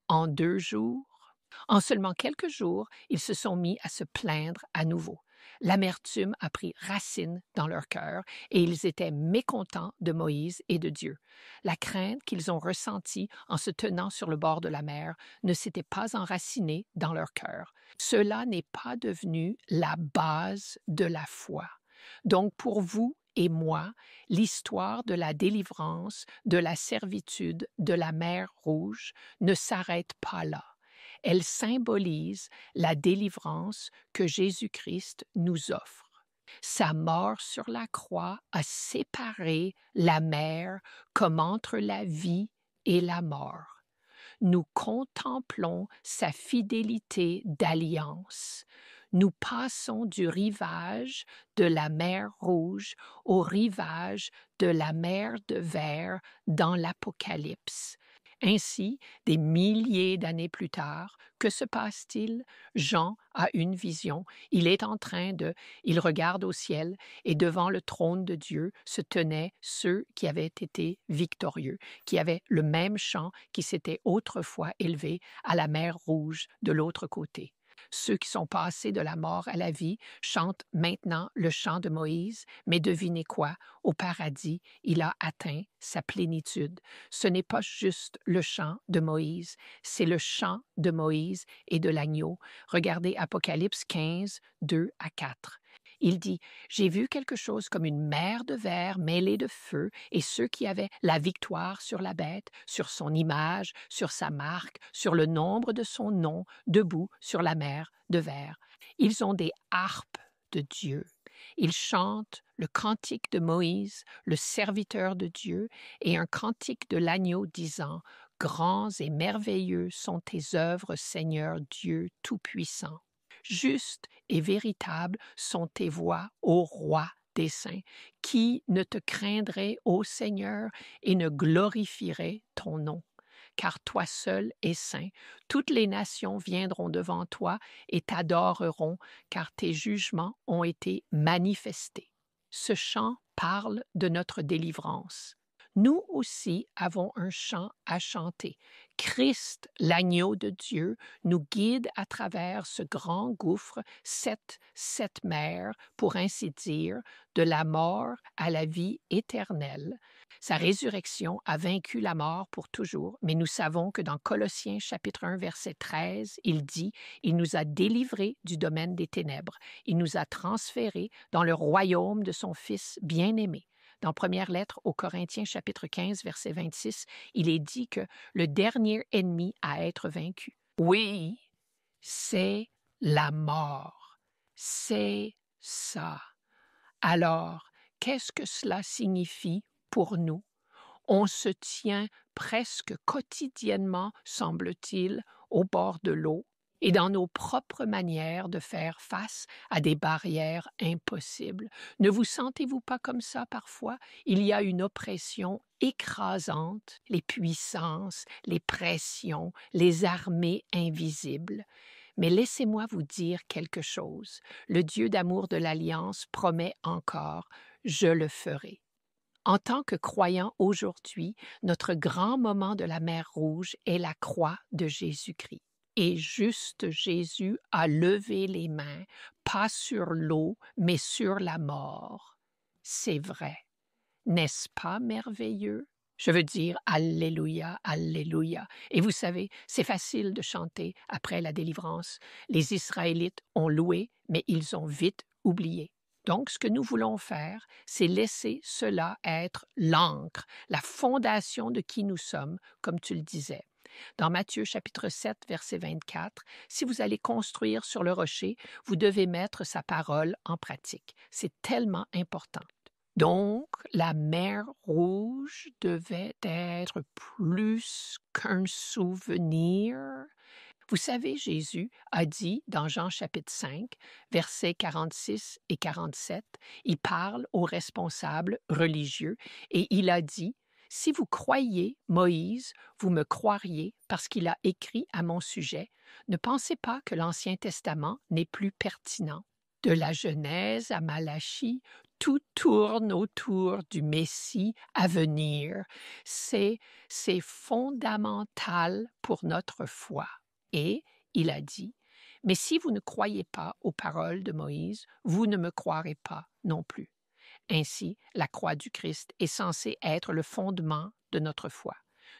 En 2 jours, en seulement quelques jours, ils se sont mis à se plaindre à nouveau. L'amertume a pris racine dans leur cœur et ils étaient mécontents de Moïse et de Dieu. La crainte qu'ils ont ressentie en se tenant sur le bord de la mer ne s'était pas enracinée dans leur cœur. Cela n'est pas devenu la base de la foi. Donc pour vous et moi, l'histoire de la délivrance, de la servitude, de la mer Rouge ne s'arrête pas là. Elle symbolise la délivrance que Jésus-Christ nous offre. Sa mort sur la croix a séparé la mer comme entre la vie et la mort. Nous contemplons sa fidélité d'alliance. Nous passons du rivage de la mer Rouge au rivage de la mer de Verre dans l'Apocalypse. Ainsi, des milliers d'années plus tard, que se passe-t-il? Jean a une vision. Il regarde au ciel et devant le trône de Dieu se tenaient ceux qui avaient été victorieux, qui avaient le même chant qui s'était autrefois élevé à la mer Rouge de l'autre côté. Ceux qui sont passés de la mort à la vie chantent maintenant le chant de Moïse, mais devinez quoi? Au paradis, il a atteint sa plénitude. Ce n'est pas juste le chant de Moïse, c'est le chant de Moïse et de l'agneau. Regardez Apocalypse 15, 2 à 4. Il dit « J'ai vu quelque chose comme une mer de verre mêlée de feu, et ceux qui avaient la victoire sur la bête, sur son image, sur sa marque, sur le nombre de son nom, debout sur la mer de verre. Ils ont des harpes de Dieu. Ils chantent le cantique de Moïse, le serviteur de Dieu, et un cantique de l'agneau disant « Grands et merveilleux sont tes œuvres, Seigneur Dieu Tout-Puissant. Justes et véritables sont tes voies, ô Roi des saints, qui ne te craindrait, ô Seigneur, et ne glorifierait ton nom. Car toi seul es saint, toutes les nations viendront devant toi et t'adoreront, car tes jugements ont été manifestés. » Ce chant parle de notre délivrance. Nous aussi avons un chant à chanter, Christ, l'agneau de Dieu, nous guide à travers ce grand gouffre, cette mer, pour ainsi dire, de la mort à la vie éternelle. Sa résurrection a vaincu la mort pour toujours, mais nous savons que dans Colossiens chapitre 1, verset 13, il dit « Il nous a délivrés du domaine des ténèbres. Il nous a transférés dans le royaume de son Fils bien-aimé. » Dans première lettre aux Corinthiens chapitre 15, verset 26, il est dit que le dernier ennemi à être vaincu, oui, c'est la mort. C'est ça. Alors, qu'est-ce que cela signifie pour nous? On se tient presque quotidiennement, semble-t-il, au bord de l'eau et dans nos propres manières de faire face à des barrières impossibles. Ne vous sentez-vous pas comme ça parfois? Il y a une oppression écrasante, les puissances, les pressions, les armées invisibles. Mais laissez-moi vous dire quelque chose. Le Dieu d'amour de l'Alliance promet encore « Je le ferai ». En tant que croyants aujourd'hui, notre grand moment de la mer Rouge est la croix de Jésus-Christ. Et juste Jésus a levé les mains, pas sur l'eau, mais sur la mort. C'est vrai. N'est-ce pas merveilleux? Je veux dire Alléluia, Alléluia. Et vous savez, c'est facile de chanter après la délivrance. Les Israélites ont loué, mais ils ont vite oublié. Donc, ce que nous voulons faire, c'est laisser cela être l'ancre, la fondation de qui nous sommes, comme tu le disais. Dans Matthieu chapitre 7, verset 24, si vous allez construire sur le rocher, vous devez mettre sa parole en pratique. C'est tellement important. Donc, la mer Rouge devait être plus qu'un souvenir. Vous savez, Jésus a dit dans Jean chapitre 5, versets 46 et 47, il parle aux responsables religieux et il a dit « Si vous croyez Moïse, vous me croiriez parce qu'il a écrit à mon sujet. Ne pensez pas que l'Ancien Testament n'est plus pertinent. De la Genèse à Malachie, tout tourne autour du Messie à venir. C'est fondamental pour notre foi. » Et il a dit, « Mais si vous ne croyez pas aux paroles de Moïse, vous ne me croirez pas non plus. » Ainsi, la croix du Christ est censée être le fondement de notre foi.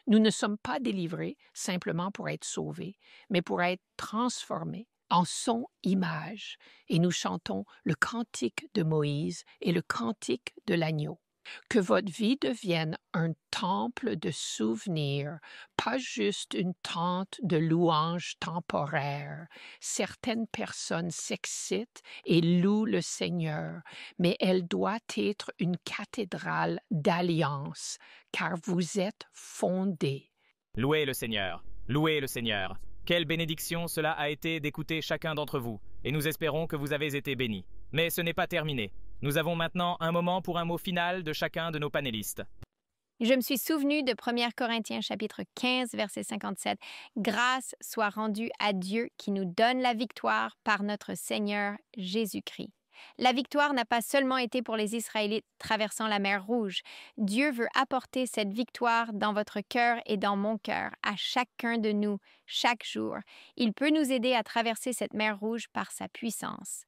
Nous ne sommes pas délivrés simplement pour être sauvés, mais pour être transformés en son image. Et nous chantons le cantique de Moïse et le cantique de l'agneau. Que votre vie devienne un temple de souvenirs, pas juste une tente de louanges temporaires. Certaines personnes s'excitent et louent le Seigneur, mais elle doit être une cathédrale d'alliance, car vous êtes fondés. Louez le Seigneur, louez le Seigneur. Quelle bénédiction cela a été d'écouter chacun d'entre vous, et nous espérons que vous avez été bénis. Mais ce n'est pas terminé. Nous avons maintenant un moment pour un mot final de chacun de nos panélistes. Je me suis souvenu de 1 Corinthiens chapitre 15, verset 57. « Grâce soit rendue à Dieu qui nous donne la victoire par notre Seigneur Jésus-Christ. » La victoire n'a pas seulement été pour les Israélites traversant la mer Rouge. Dieu veut apporter cette victoire dans votre cœur et dans mon cœur, à chacun de nous, chaque jour. Il peut nous aider à traverser cette mer Rouge par sa puissance.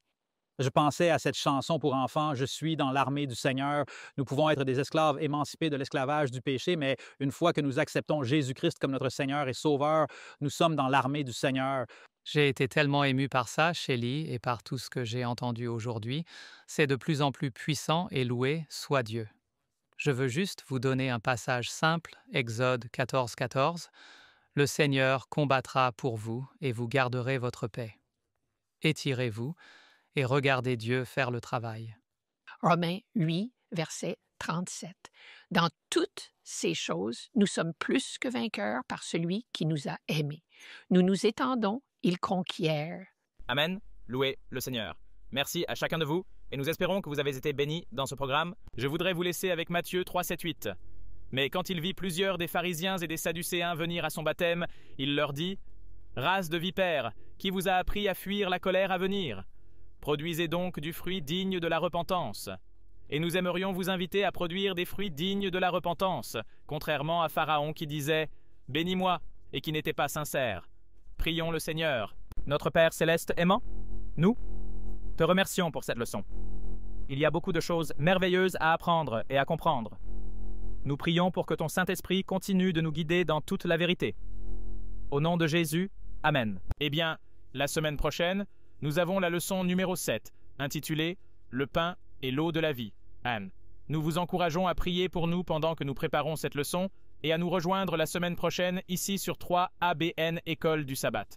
Je pensais à cette chanson pour enfants, « Je suis dans l'armée du Seigneur ». Nous pouvons être des esclaves émancipés de l'esclavage du péché, mais une fois que nous acceptons Jésus-Christ comme notre Seigneur et Sauveur, nous sommes dans l'armée du Seigneur. J'ai été tellement ému par ça, Shelley, et par tout ce que j'ai entendu aujourd'hui. C'est de plus en plus puissant et loué soit Dieu. Je veux juste vous donner un passage simple, Exode 14, 14. « Le Seigneur combattra pour vous et vous garderez votre paix. Étirez-vous et regardez Dieu faire le travail. » Romains 8, verset 37. Dans toutes ces choses, nous sommes plus que vainqueurs par celui qui nous a aimés. Nous nous étendons, il conquiert. Amen. Louez le Seigneur. Merci à chacun de vous et nous espérons que vous avez été bénis dans ce programme. Je voudrais vous laisser avec Matthieu 3, 7, 8. Mais quand il vit plusieurs des pharisiens et des sadducéens venir à son baptême, il leur dit « Race de vipères, qui vous a appris à fuir la colère à venir ? Produisez donc du fruit digne de la repentance. » Et nous aimerions vous inviter à produire des fruits dignes de la repentance, contrairement à Pharaon qui disait « Bénis-moi, et qui n'étaient pas sincères. Prions le Seigneur. Notre Père céleste aimant, nous te remercions pour cette leçon. Il y a beaucoup de choses merveilleuses à apprendre et à comprendre. Nous prions pour que ton Saint-Esprit continue de nous guider dans toute la vérité. Au nom de Jésus, Amen. Eh bien, la semaine prochaine, nous avons la leçon numéro 7, intitulée « Le pain et l'eau de la vie ». Anne. Nous vous encourageons à prier pour nous pendant que nous préparons cette leçon et à nous rejoindre la semaine prochaine ici sur 3 ABN École du Sabbat.